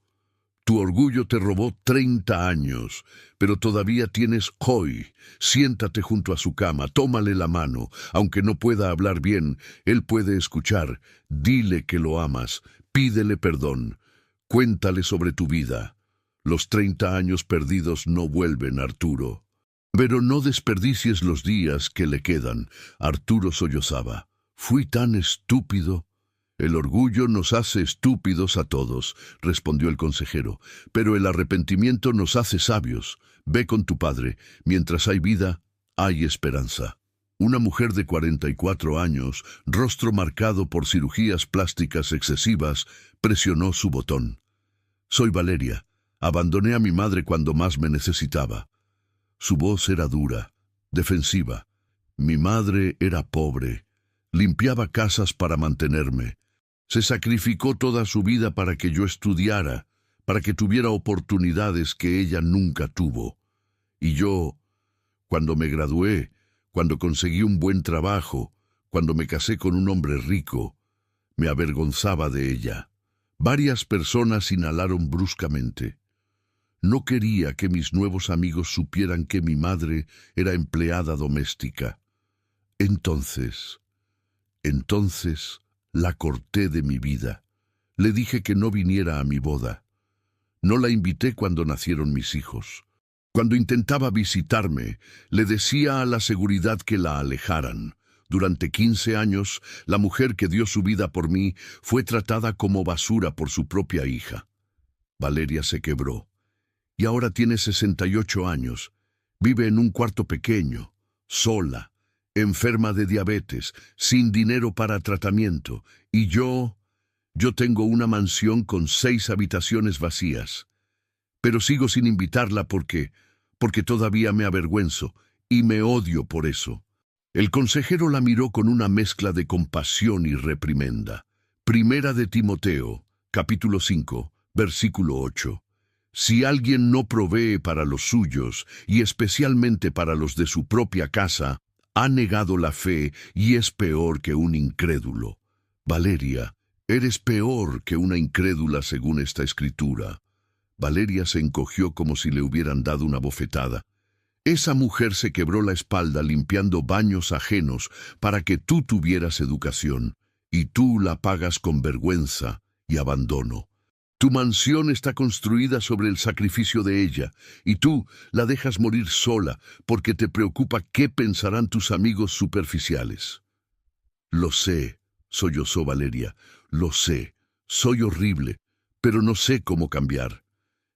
Tu orgullo te robó 30 años, pero todavía tienes hoy. Siéntate junto a su cama, tómale la mano. Aunque no pueda hablar bien, él puede escuchar. Dile que lo amas, pídele perdón. Cuéntale sobre tu vida. Los 30 años perdidos no vuelven, Arturo. Pero no desperdicies los días que le quedan. Arturo sollozaba. Fui tan estúpido. El orgullo nos hace estúpidos a todos, respondió el consejero, pero el arrepentimiento nos hace sabios. Ve con tu padre. Mientras hay vida, hay esperanza. Una mujer de 44 años, rostro marcado por cirugías plásticas excesivas, presionó su botón. Soy Valeria. Abandoné a mi madre cuando más me necesitaba. Su voz era dura, defensiva. Mi madre era pobre. Limpiaba casas para mantenerme. Se sacrificó toda su vida para que yo estudiara, para que tuviera oportunidades que ella nunca tuvo. Y yo, cuando me gradué, cuando conseguí un buen trabajo, cuando me casé con un hombre rico, me avergonzaba de ella. Varias personas inhalaron bruscamente. No quería que mis nuevos amigos supieran que mi madre era empleada doméstica. Entonces, la corté de mi vida. Le dije que no viniera a mi boda. No la invité cuando nacieron mis hijos. Cuando intentaba visitarme, le decía a la seguridad que la alejaran. Durante 15 años, la mujer que dio su vida por mí fue tratada como basura por su propia hija. Valeria se quebró. Y ahora tiene 68 años. Vive en un cuarto pequeño, sola, enferma de diabetes, sin dinero para tratamiento. Y yo tengo una mansión con 6 habitaciones vacías. Pero sigo sin invitarla porque todavía me avergüenzo y me odio por eso. El consejero la miró con una mezcla de compasión y reprimenda. Primera de Timoteo, capítulo 5, versículo 8. Si alguien no provee para los suyos, y especialmente para los de su propia casa, ha negado la fe y es peor que un incrédulo. Valeria, eres peor que una incrédula según esta escritura. Valeria se encogió como si le hubieran dado una bofetada. Esa mujer se quebró la espalda limpiando baños ajenos para que tú tuvieras educación, y tú la pagas con vergüenza y abandono. Tu mansión está construida sobre el sacrificio de ella, y tú la dejas morir sola porque te preocupa qué pensarán tus amigos superficiales. Lo sé, sollozó Valeria, lo sé, soy horrible, pero no sé cómo cambiar.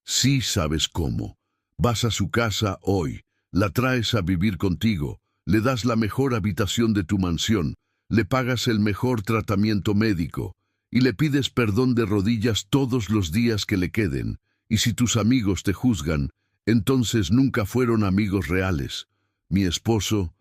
Sí sabes cómo. Vas a su casa hoy, la traes a vivir contigo, le das la mejor habitación de tu mansión, le pagas el mejor tratamiento médico, y le pides perdón de rodillas todos los días que le queden, y si tus amigos te juzgan, entonces nunca fueron amigos reales. Mi esposo,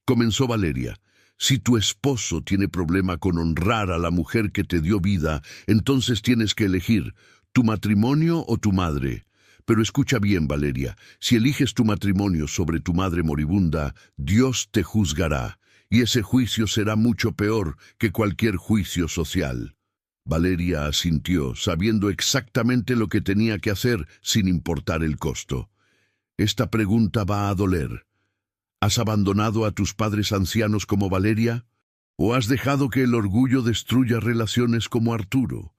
comenzó Valeria, si tu esposo tiene problema con honrar a la mujer que te dio vida, entonces tienes que elegir tu matrimonio o tu madre. Pero escucha bien, Valeria, si eliges tu matrimonio sobre tu madre moribunda, Dios te juzgará, y ese juicio será mucho peor que cualquier juicio social. Valeria asintió, sabiendo exactamente lo que tenía que hacer, sin importar el costo. Esta pregunta va a doler. ¿Has abandonado a tus padres ancianos como Valeria? ¿O has dejado que el orgullo destruya relaciones como Arturo?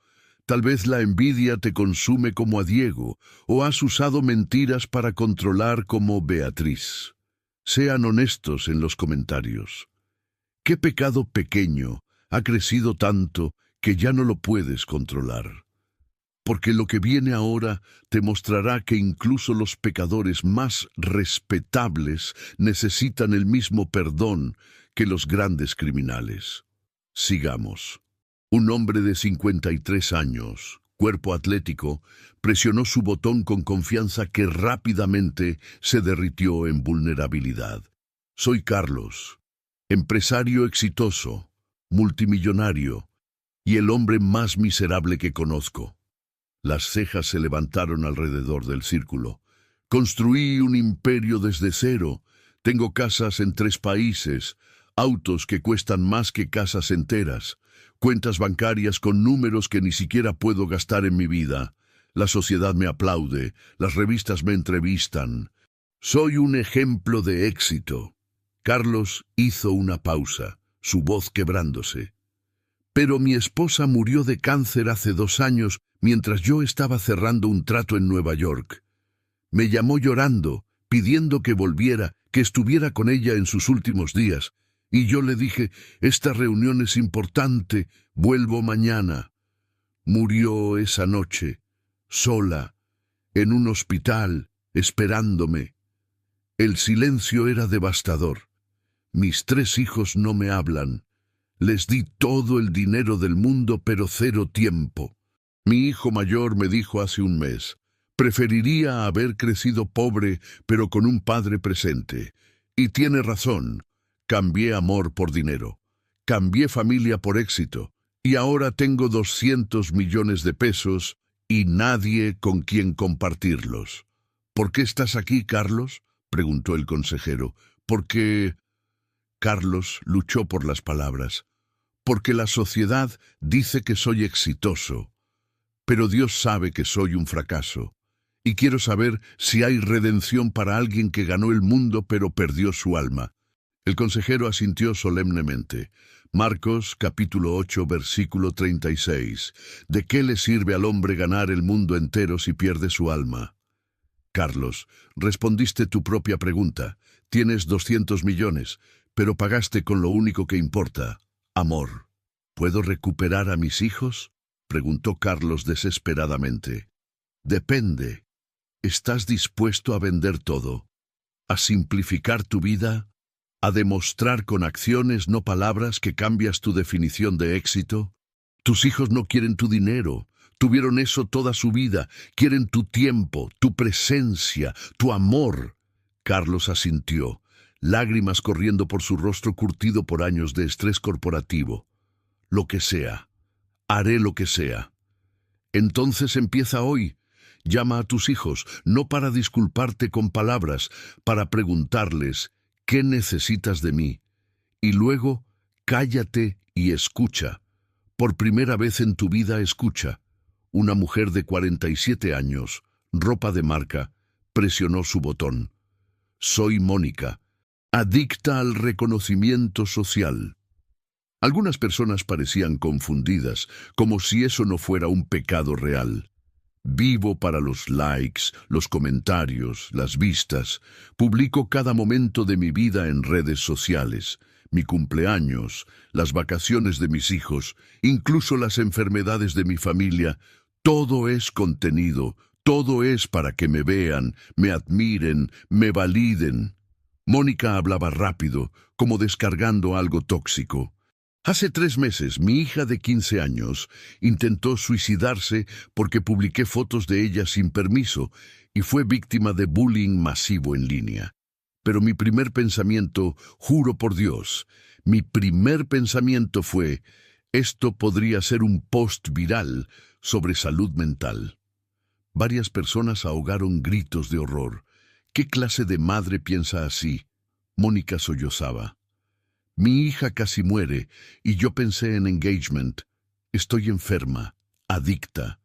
Tal vez la envidia te consume como a Diego, o has usado mentiras para controlar como Beatriz. Sean honestos en los comentarios. ¿Qué pecado pequeño ha crecido tanto que ya no lo puedes controlar? Porque lo que viene ahora te mostrará que incluso los pecadores más respetables necesitan el mismo perdón que los grandes criminales. Sigamos. Un hombre de 53 años, cuerpo atlético, presionó su botón con confianza que rápidamente se derritió en vulnerabilidad. Soy Carlos, empresario exitoso, multimillonario y el hombre más miserable que conozco. Las cejas se levantaron alrededor del círculo. Construí un imperio desde cero. Tengo casas en 3 países, autos que cuestan más que casas enteras, cuentas bancarias con números que ni siquiera puedo gastar en mi vida. La sociedad me aplaude, las revistas me entrevistan. Soy un ejemplo de éxito. Carlos hizo una pausa, su voz quebrándose. Pero mi esposa murió de cáncer hace 2 años mientras yo estaba cerrando un trato en Nueva York. Me llamó llorando, pidiendo que volviera, que estuviera con ella en sus últimos días. Y yo le dije, esta reunión es importante, vuelvo mañana. Murió esa noche, sola, en un hospital, esperándome. El silencio era devastador. Mis 3 hijos no me hablan. Les di todo el dinero del mundo, pero 0 tiempo. Mi hijo mayor me dijo hace un mes, preferiría haber crecido pobre, pero con un padre presente. Y tiene razón. Cambié amor por dinero. Cambié familia por éxito. Y ahora tengo 200 millones de pesos y nadie con quien compartirlos. ¿Por qué estás aquí, Carlos?, preguntó el consejero. Porque... Carlos luchó por las palabras. Porque la sociedad dice que soy exitoso. Pero Dios sabe que soy un fracaso. Y quiero saber si hay redención para alguien que ganó el mundo pero perdió su alma. El consejero asintió solemnemente. Marcos, capítulo 8, versículo 36. ¿De qué le sirve al hombre ganar el mundo entero si pierde su alma? Carlos, respondiste tu propia pregunta. Tienes 200 millones, pero pagaste con lo único que importa, amor. ¿Puedo recuperar a mis hijos?, preguntó Carlos desesperadamente. Depende. ¿Estás dispuesto a vender todo? ¿A simplificar tu vida? ¿A demostrar con acciones, no palabras, que cambias tu definición de éxito? Tus hijos no quieren tu dinero. Tuvieron eso toda su vida. Quieren tu tiempo, tu presencia, tu amor. Carlos asintió, lágrimas corriendo por su rostro curtido por años de estrés corporativo. Lo que sea. Haré lo que sea. Entonces empieza hoy. Llama a tus hijos, no para disculparte con palabras, para preguntarles, ¿qué necesitas de mí? Y luego, cállate y escucha. Por primera vez en tu vida escucha. Una mujer de 47 años, ropa de marca, presionó su botón. Soy Mónica, adicta al reconocimiento social. Algunas personas parecían confundidas, como si eso no fuera un pecado real. Vivo para los likes, los comentarios, las vistas. Publico cada momento de mi vida en redes sociales. Mi cumpleaños, las vacaciones de mis hijos, incluso las enfermedades de mi familia. Todo es contenido, todo es para que me vean, me admiren, me validen. Mónica hablaba rápido, como descargando algo tóxico. Hace 3 meses, mi hija de 15 años intentó suicidarse porque publiqué fotos de ella sin permiso y fue víctima de bullying masivo en línea. Pero mi primer pensamiento, juro por Dios, mi primer pensamiento fue, esto podría ser un post viral sobre salud mental. Varias personas ahogaron gritos de horror. ¿Qué clase de madre piensa así? Mónica sollozaba. Mi hija casi muere y yo pensé en engagement. Estoy enferma, adicta,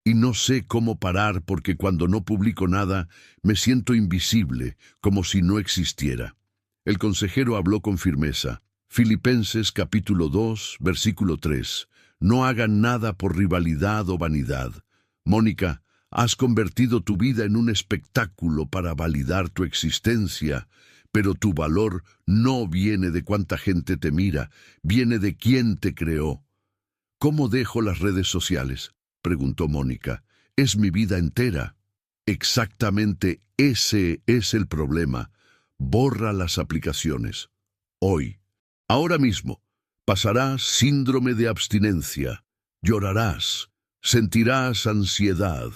y no sé cómo parar porque cuando no publico nada me siento invisible, como si no existiera. El consejero habló con firmeza. Filipenses capítulo 2, versículo 3. No hagan nada por rivalidad o vanidad. Mónica, has convertido tu vida en un espectáculo para validar tu existencia, pero tu valor no viene de cuánta gente te mira, viene de quién te creó. ¿Cómo dejo las redes sociales?, preguntó Mónica. Es mi vida entera. Exactamente ese es el problema. Borra las aplicaciones. Hoy. Ahora mismo. Pasarás síndrome de abstinencia. Llorarás. Sentirás ansiedad.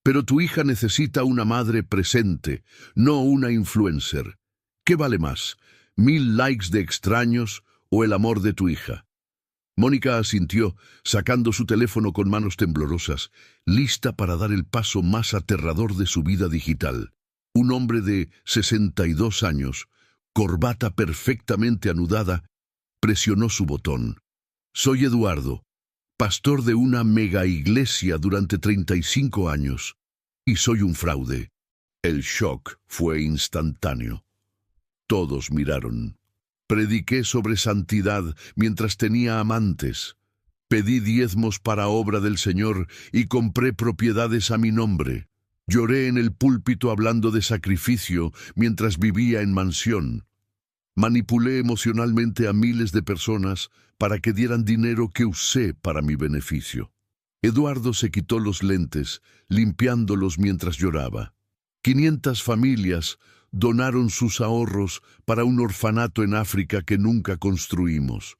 Pero tu hija necesita una madre presente, no una influencer. ¿Qué vale más? ¿1000 likes de extraños o el amor de tu hija? Mónica asintió, sacando su teléfono con manos temblorosas, lista para dar el paso más aterrador de su vida digital. Un hombre de 62 años, corbata perfectamente anudada, presionó su botón. Soy Eduardo, pastor de una mega iglesia durante 35 años, y soy un fraude. El shock fue instantáneo. Todos miraron. Prediqué sobre santidad mientras tenía amantes. Pedí diezmos para obra del Señor y compré propiedades a mi nombre. Lloré en el púlpito hablando de sacrificio mientras vivía en mansión. Manipulé emocionalmente a miles de personas para que dieran dinero que usé para mi beneficio. Eduardo se quitó los lentes, limpiándolos mientras lloraba. 500 familias donaron sus ahorros para un orfanato en África que nunca construimos.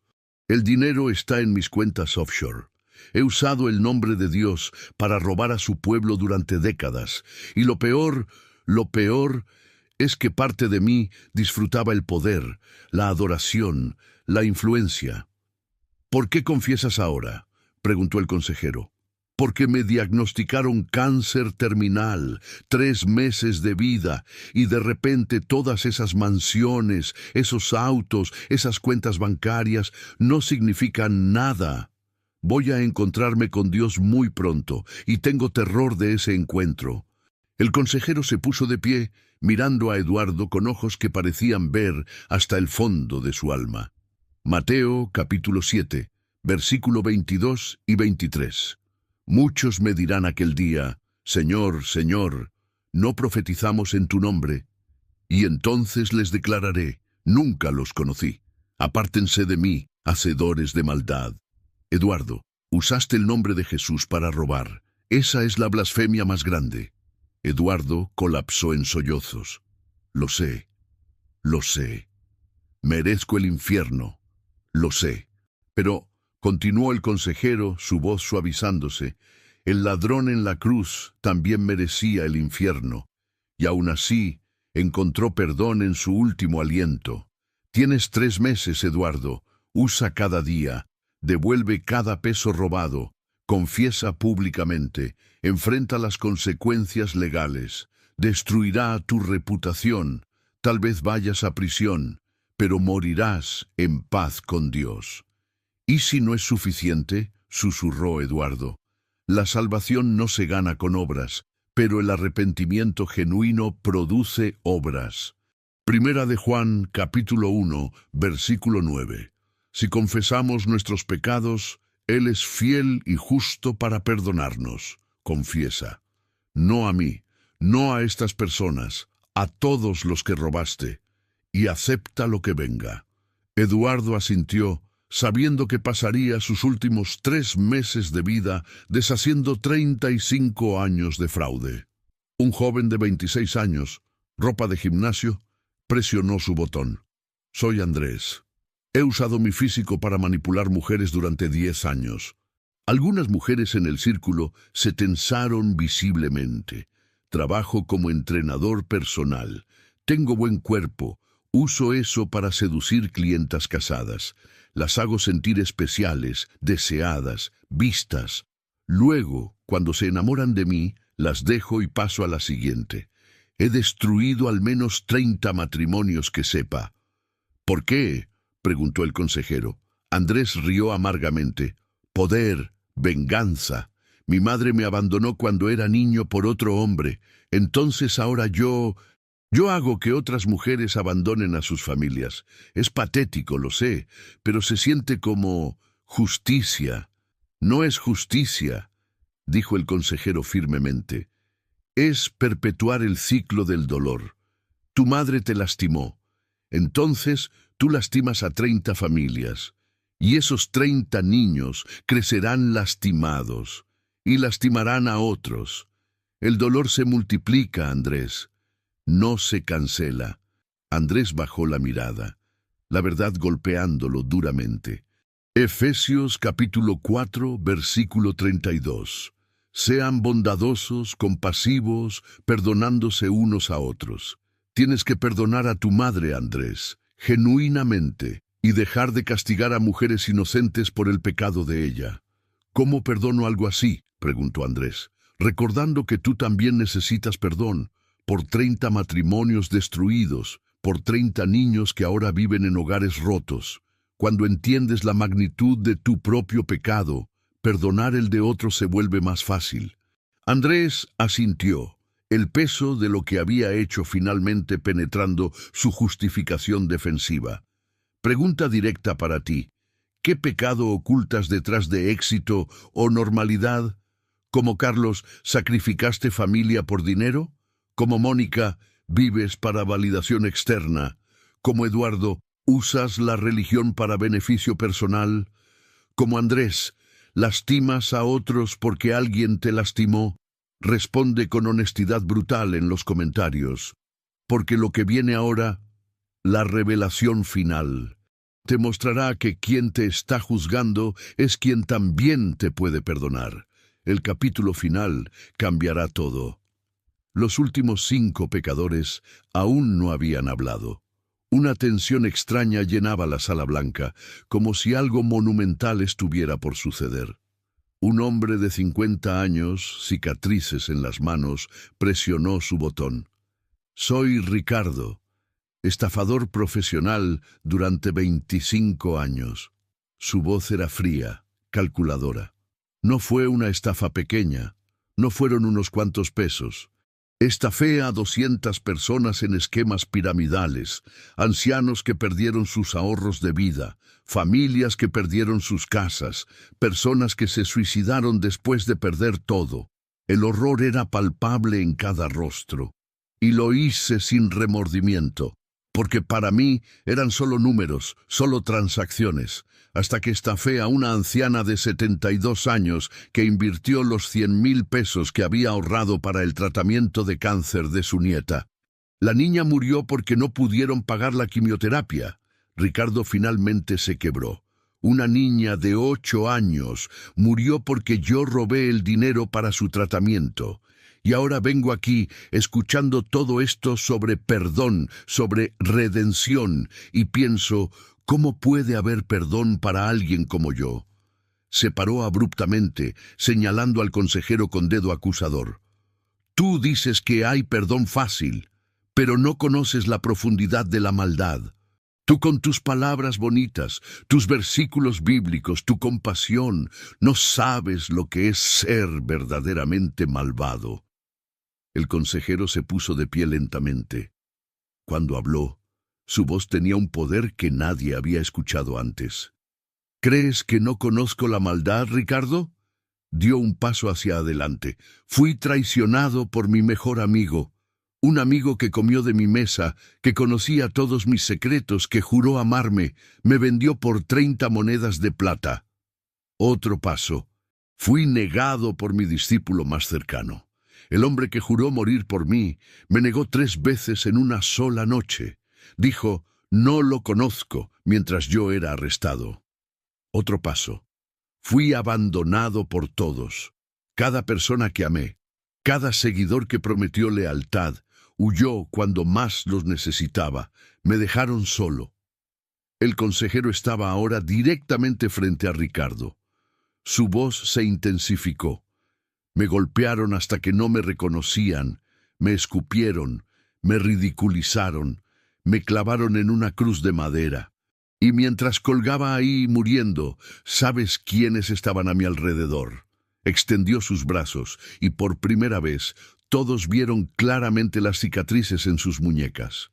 El dinero está en mis cuentas offshore. He usado el nombre de Dios para robar a su pueblo durante décadas. Y lo peor es que parte de mí disfrutaba el poder, la adoración, la influencia. ¿Por qué confiesas ahora?, preguntó el consejero. Porque me diagnosticaron cáncer terminal, 3 meses de vida, y de repente todas esas mansiones, esos autos, esas cuentas bancarias no significan nada. Voy a encontrarme con Dios muy pronto, y tengo terror de ese encuentro. El consejero se puso de pie, mirando a Eduardo con ojos que parecían ver hasta el fondo de su alma. Mateo capítulo 7, versículo 22 y 23. Muchos me dirán aquel día, Señor, Señor, ¿no profetizamos en tu nombre? Y entonces les declararé, nunca los conocí. Apártense de mí, hacedores de maldad. Eduardo, usaste el nombre de Jesús para robar. Esa es la blasfemia más grande. Eduardo colapsó en sollozos. Lo sé. Merezco el infierno. Lo sé. Pero, continuó el consejero, su voz suavizándose, el ladrón en la cruz también merecía el infierno, y aún así encontró perdón en su último aliento. Tienes 3 meses, Eduardo. Usa cada día. Devuelve cada peso robado. Confiesa públicamente. Enfrenta las consecuencias legales. Destruirá tu reputación. Tal vez vayas a prisión, pero morirás en paz con Dios. ¿Y si no es suficiente?, susurró Eduardo. La salvación no se gana con obras, pero el arrepentimiento genuino produce obras. Primera de Juan, capítulo 1, versículo 9. Si confesamos nuestros pecados, Él es fiel y justo para perdonarnos. Confiesa. No a mí, no a estas personas, a todos los que robaste, y acepta lo que venga. Eduardo asintió, sabiendo que pasaría sus últimos 3 meses de vida deshaciendo 35 años de fraude. Un joven de 26 años, ropa de gimnasio, presionó su botón. Soy Andrés. He usado mi físico para manipular mujeres durante 10 años. Algunas mujeres en el círculo se tensaron visiblemente. Trabajo como entrenador personal. Tengo buen cuerpo. Uso eso para seducir clientas casadas. Las hago sentir especiales, deseadas, vistas. Luego, cuando se enamoran de mí, las dejo y paso a la siguiente. He destruido al menos 30 matrimonios que sepa. ¿Por qué?, preguntó el consejero. Andrés rió amargamente. Poder, venganza. Mi madre me abandonó cuando era niño por otro hombre. Entonces ahora yo Yo hago que otras mujeres abandonen a sus familias. Es patético, lo sé, pero se siente como justicia. No es justicia, dijo el consejero firmemente. Es perpetuar el ciclo del dolor. Tu madre te lastimó. Entonces tú lastimas a 30 familias. Y esos 30 niños crecerán lastimados y lastimarán a otros. El dolor se multiplica, Andrés. No se cancela. Andrés bajó la mirada, la verdad golpeándolo duramente. Efesios capítulo 4, versículo 32. Sean bondadosos, compasivos, perdonándose unos a otros. Tienes que perdonar a tu madre, Andrés, genuinamente, y dejar de castigar a mujeres inocentes por el pecado de ella. ¿Cómo perdono algo así?, preguntó Andrés, recordando que tú también necesitas perdón por 30 matrimonios destruidos, por 30 niños que ahora viven en hogares rotos. Cuando entiendes la magnitud de tu propio pecado, perdonar el de otro se vuelve más fácil. Andrés asintió, el peso de lo que había hecho finalmente penetrando su justificación defensiva. Pregunta directa para ti. ¿Qué pecado ocultas detrás de éxito o normalidad? ¿Como Carlos, sacrificaste familia por dinero? Como Mónica, vives para validación externa. Como Eduardo, usas la religión para beneficio personal. Como Andrés, lastimas a otros porque alguien te lastimó. Responde con honestidad brutal en los comentarios, porque lo que viene ahora, la revelación final, te mostrará que quien te está juzgando es quien también te puede perdonar. El capítulo final cambiará todo. Los últimos 5 pecadores aún no habían hablado. Una tensión extraña llenaba la sala blanca, como si algo monumental estuviera por suceder. Un hombre de 50 años, cicatrices en las manos, presionó su botón. Soy Ricardo, estafador profesional durante 25 años. Su voz era fría, calculadora. No fue una estafa pequeña, no fueron unos cuantos pesos. Estafé a 200 personas en esquemas piramidales, ancianos que perdieron sus ahorros de vida, familias que perdieron sus casas, personas que se suicidaron después de perder todo. El horror era palpable en cada rostro. Y lo hice sin remordimiento, porque para mí eran solo números, solo transacciones, hasta que estafé a una anciana de 72 años que invirtió los 100,000 pesos que había ahorrado para el tratamiento de cáncer de su nieta. La niña murió porque no pudieron pagar la quimioterapia. Ricardo finalmente se quebró. Una niña de 8 años murió porque yo robé el dinero para su tratamiento. Y ahora vengo aquí escuchando todo esto sobre perdón, sobre redención, y pienso, ¿cómo puede haber perdón para alguien como yo? Se paró abruptamente, señalando al consejero con dedo acusador. Tú dices que hay perdón fácil, pero no conoces la profundidad de la maldad. Tú con tus palabras bonitas, tus versículos bíblicos, tu compasión, no sabes lo que es ser verdaderamente malvado. El consejero se puso de pie lentamente. Cuando habló, su voz tenía un poder que nadie había escuchado antes. ¿Crees que no conozco la maldad, Ricardo? Dio un paso hacia adelante. Fui traicionado por mi mejor amigo. Un amigo que comió de mi mesa, que conocía todos mis secretos, que juró amarme, me vendió por 30 monedas de plata. Otro paso. Fui negado por mi discípulo más cercano. El hombre que juró morir por mí me negó 3 veces en una sola noche. Dijo, no lo conozco, mientras yo era arrestado. Otro paso. Fui abandonado por todos. Cada persona que amé, cada seguidor que prometió lealtad, huyó cuando más los necesitaba. Me dejaron solo. El consejero estaba ahora directamente frente a Ricardo. Su voz se intensificó. Me golpearon hasta que no me reconocían, me escupieron, me ridiculizaron, me clavaron en una cruz de madera. Y mientras colgaba ahí muriendo, ¿sabes quiénes estaban a mi alrededor? Extendió sus brazos y por primera vez Todos vieron claramente las cicatrices en sus muñecas.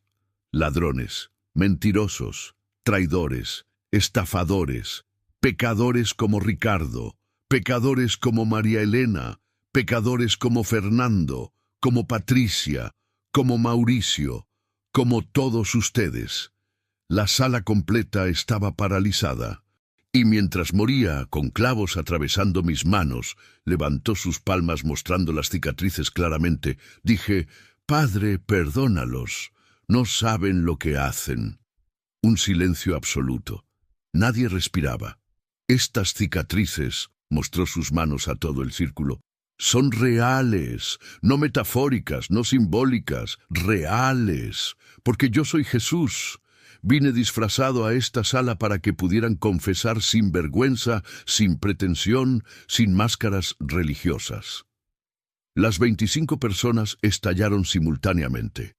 Ladrones, mentirosos, traidores, estafadores, pecadores como Ricardo, pecadores como María Elena, pecadores como Fernando, como Patricia, como Mauricio, como todos ustedes. La sala completa estaba paralizada, y mientras moría, con clavos atravesando mis manos, levantó sus palmas mostrando las cicatrices claramente. Dije: «Padre, perdónalos, no saben lo que hacen». Un silencio absoluto. Nadie respiraba. Estas cicatrices, mostró sus manos a todo el círculo, son reales, no metafóricas, no simbólicas, reales, porque yo soy Jesús. Vine disfrazado a esta sala para que pudieran confesar sin vergüenza, sin pretensión, sin máscaras religiosas. Las 25 personas estallaron simultáneamente.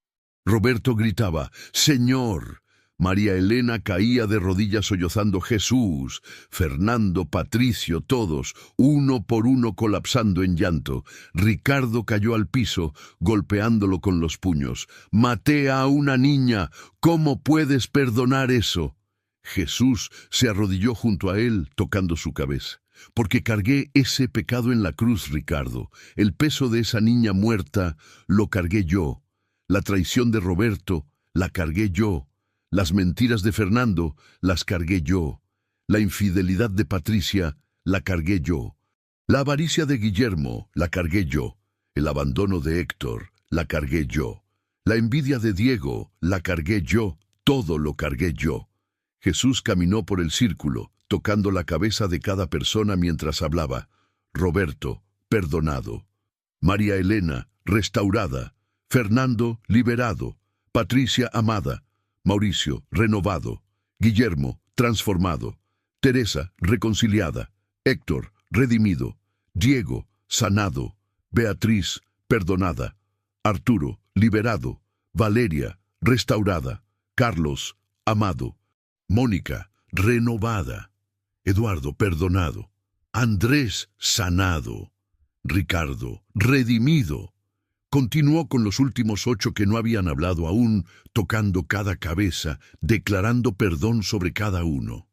Roberto gritaba: «¡Señor!». María Elena caía de rodillas sollozando: «Jesús». Fernando, Patricio, todos, uno por uno colapsando en llanto. Ricardo cayó al piso, golpeándolo con los puños. «Maté a una niña. ¿Cómo puedes perdonar eso?». Jesús se arrodilló junto a él, tocando su cabeza. «Porque cargué ese pecado en la cruz, Ricardo. El peso de esa niña muerta lo cargué yo. La traición de Roberto la cargué yo. Las mentiras de Fernando las cargué yo. La infidelidad de Patricia la cargué yo. La avaricia de Guillermo la cargué yo. El abandono de Héctor la cargué yo. La envidia de Diego la cargué yo. Todo lo cargué yo». Jesús caminó por el círculo, tocando la cabeza de cada persona mientras hablaba. Roberto, perdonado. María Elena, restaurada. Fernando, liberado. Patricia, amada. Mauricio, renovado. Guillermo, transformado. Teresa, reconciliada. Héctor, redimido. Diego, sanado. Beatriz, perdonada. Arturo, liberado. Valeria, restaurada. Carlos, amado. Mónica, renovada. Eduardo, perdonado. Andrés, sanado. Ricardo, redimido. Continuó con los últimos 8 que no habían hablado aún, tocando cada cabeza, declarando perdón sobre cada uno.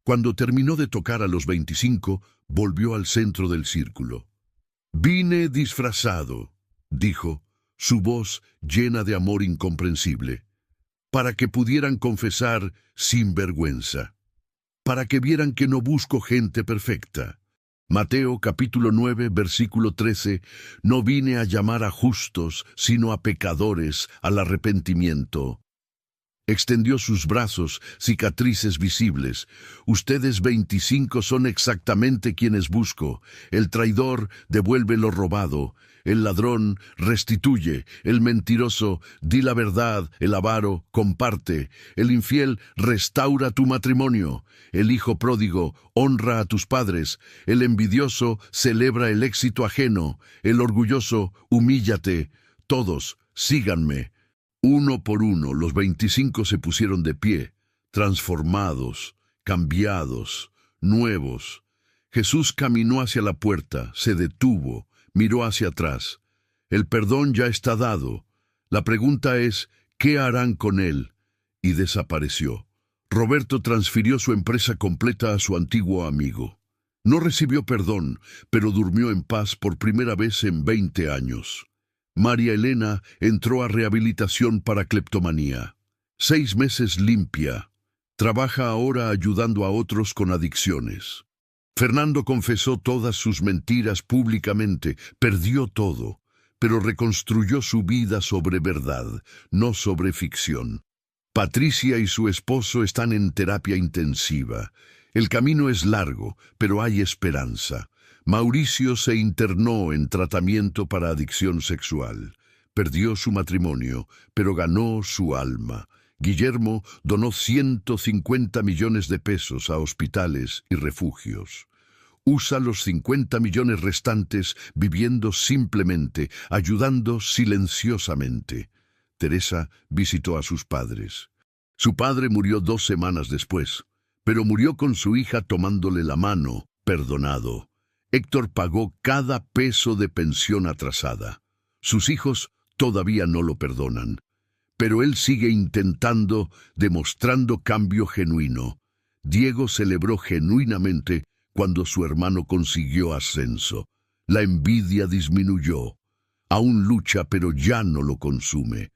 Cuando terminó de tocar a los 25, volvió al centro del círculo. «Vine disfrazado», dijo, su voz llena de amor incomprensible, «para que pudieran confesar sin vergüenza, para que vieran que no busco gente perfecta». Mateo capítulo 9, versículo 13, «No vine a llamar a justos, sino a pecadores, al arrepentimiento». Extendió sus brazos, cicatrices visibles. «Ustedes 25 son exactamente quienes busco. El traidor devuelve lo robado. El ladrón restituye. El mentiroso di la verdad. El avaro comparte. El infiel restaura tu matrimonio. El hijo pródigo honra a tus padres. El envidioso celebra el éxito ajeno. El orgulloso humíllate. Todos, síganme». Uno por uno, los 25 se pusieron de pie, transformados, cambiados, nuevos. Jesús caminó hacia la puerta, se detuvo, miró hacia atrás. El perdón ya está dado. La pregunta es, ¿qué harán con él? Y desapareció. Roberto transfirió su empresa completa a su antiguo amigo. No recibió perdón, pero durmió en paz por primera vez en 20 años. María Elena entró a rehabilitación para cleptomanía. 6 meses limpia. Trabaja ahora ayudando a otros con adicciones. Fernando confesó todas sus mentiras públicamente, perdió todo, pero reconstruyó su vida sobre verdad, no sobre ficción. Patricia y su esposo están en terapia intensiva. El camino es largo, pero hay esperanza. Mauricio se internó en tratamiento para adicción sexual. Perdió su matrimonio, pero ganó su alma. Guillermo donó 150 millones de pesos a hospitales y refugios. Usa los 50 millones restantes viviendo simplemente, ayudando silenciosamente. Teresa visitó a sus padres. Su padre murió 2 semanas después, pero murió con su hija tomándole la mano, perdonado. Héctor pagó cada peso de pensión atrasada. Sus hijos todavía no lo perdonan, pero él sigue intentando, demostrando cambio genuino. Diego celebró genuinamente cuando su hermano consiguió ascenso. La envidia disminuyó. Aún lucha, pero ya no lo consume.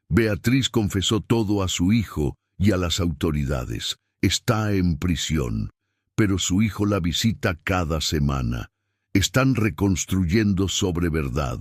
Beatriz confesó todo a su hijo y a las autoridades. Está en prisión, pero su hijo la visita cada semana. Están reconstruyendo sobre verdad.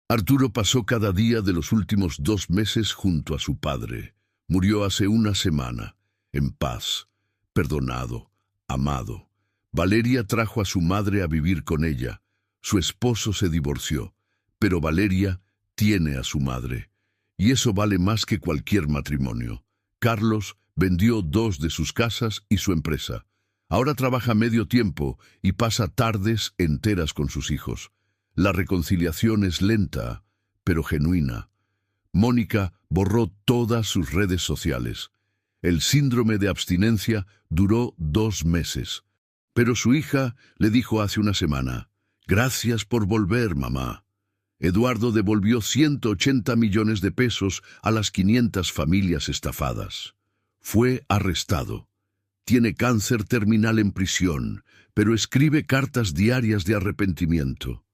Arturo pasó cada día de los últimos 2 meses junto a su padre. Murió hace una semana, en paz, perdonado, amado. Valeria trajo a su madre a vivir con ella. Su esposo se divorció, pero Valeria tiene a su madre. Y eso vale más que cualquier matrimonio. Carlos vendió 2 de sus casas y su empresa. Ahora trabaja medio tiempo y pasa tardes enteras con sus hijos. La reconciliación es lenta, pero genuina. Mónica borró todas sus redes sociales. El síndrome de abstinencia duró 2 meses. Pero su hija le dijo hace una semana: «Gracias por volver, mamá». Eduardo devolvió 180 millones de pesos a las 500 familias estafadas. Fue arrestado. Tiene cáncer terminal en prisión, pero escribe cartas diarias de arrepentimiento.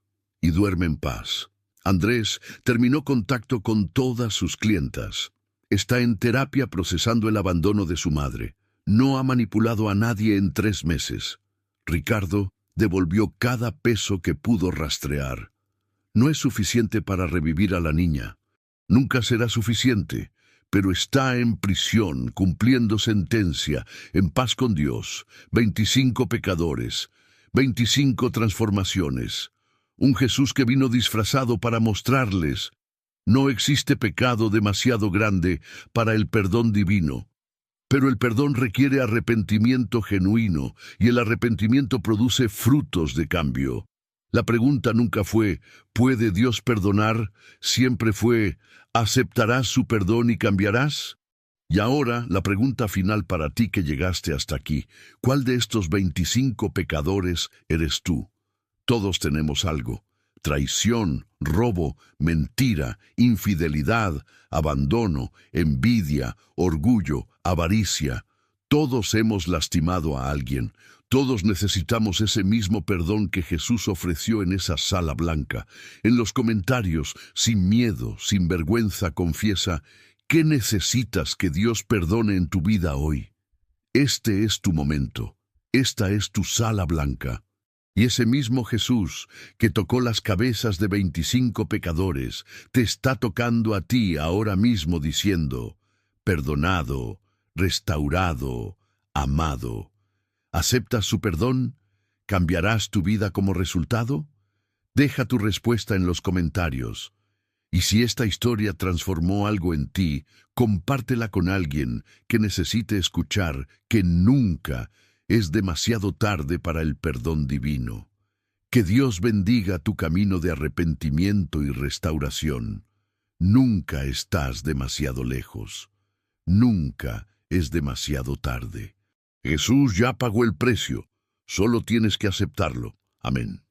Y duerme en paz. Andrés terminó contacto con todas sus clientas. Está en terapia procesando el abandono de su madre. No ha manipulado a nadie en 3 meses. Ricardo devolvió cada peso que pudo rastrear. No es suficiente para revivir a la niña. Nunca será suficiente, pero está en prisión, cumpliendo sentencia, en paz con Dios. 25 pecadores, 25 transformaciones. Un Jesús que vino disfrazado para mostrarles: no existe pecado demasiado grande para el perdón divino. Pero el perdón requiere arrepentimiento genuino, y el arrepentimiento produce frutos de cambio. La pregunta nunca fue, ¿puede Dios perdonar? Siempre fue, ¿aceptarás su perdón y cambiarás? Y ahora, la pregunta final para ti que llegaste hasta aquí: ¿cuál de estos 25 pecadores eres tú? Todos tenemos algo: traición, robo, mentira, infidelidad, abandono, envidia, orgullo, avaricia. Todos hemos lastimado a alguien. Todos necesitamos ese mismo perdón que Jesús ofreció en esa sala blanca. En los comentarios, sin miedo, sin vergüenza, confiesa: ¿qué necesitas que Dios perdone en tu vida hoy? Este es tu momento. Esta es tu sala blanca. Y ese mismo Jesús que tocó las cabezas de 25 pecadores, te está tocando a ti ahora mismo diciendo: perdonado, restaurado, amado. ¿Aceptas su perdón? ¿Cambiarás tu vida como resultado? Deja tu respuesta en los comentarios. Y si esta historia transformó algo en ti, compártela con alguien que necesite escuchar que nunca es demasiado tarde para el perdón divino. Que Dios bendiga tu camino de arrepentimiento y restauración. Nunca estás demasiado lejos. Nunca es demasiado tarde. Jesús ya pagó el precio. Solo tienes que aceptarlo. Amén.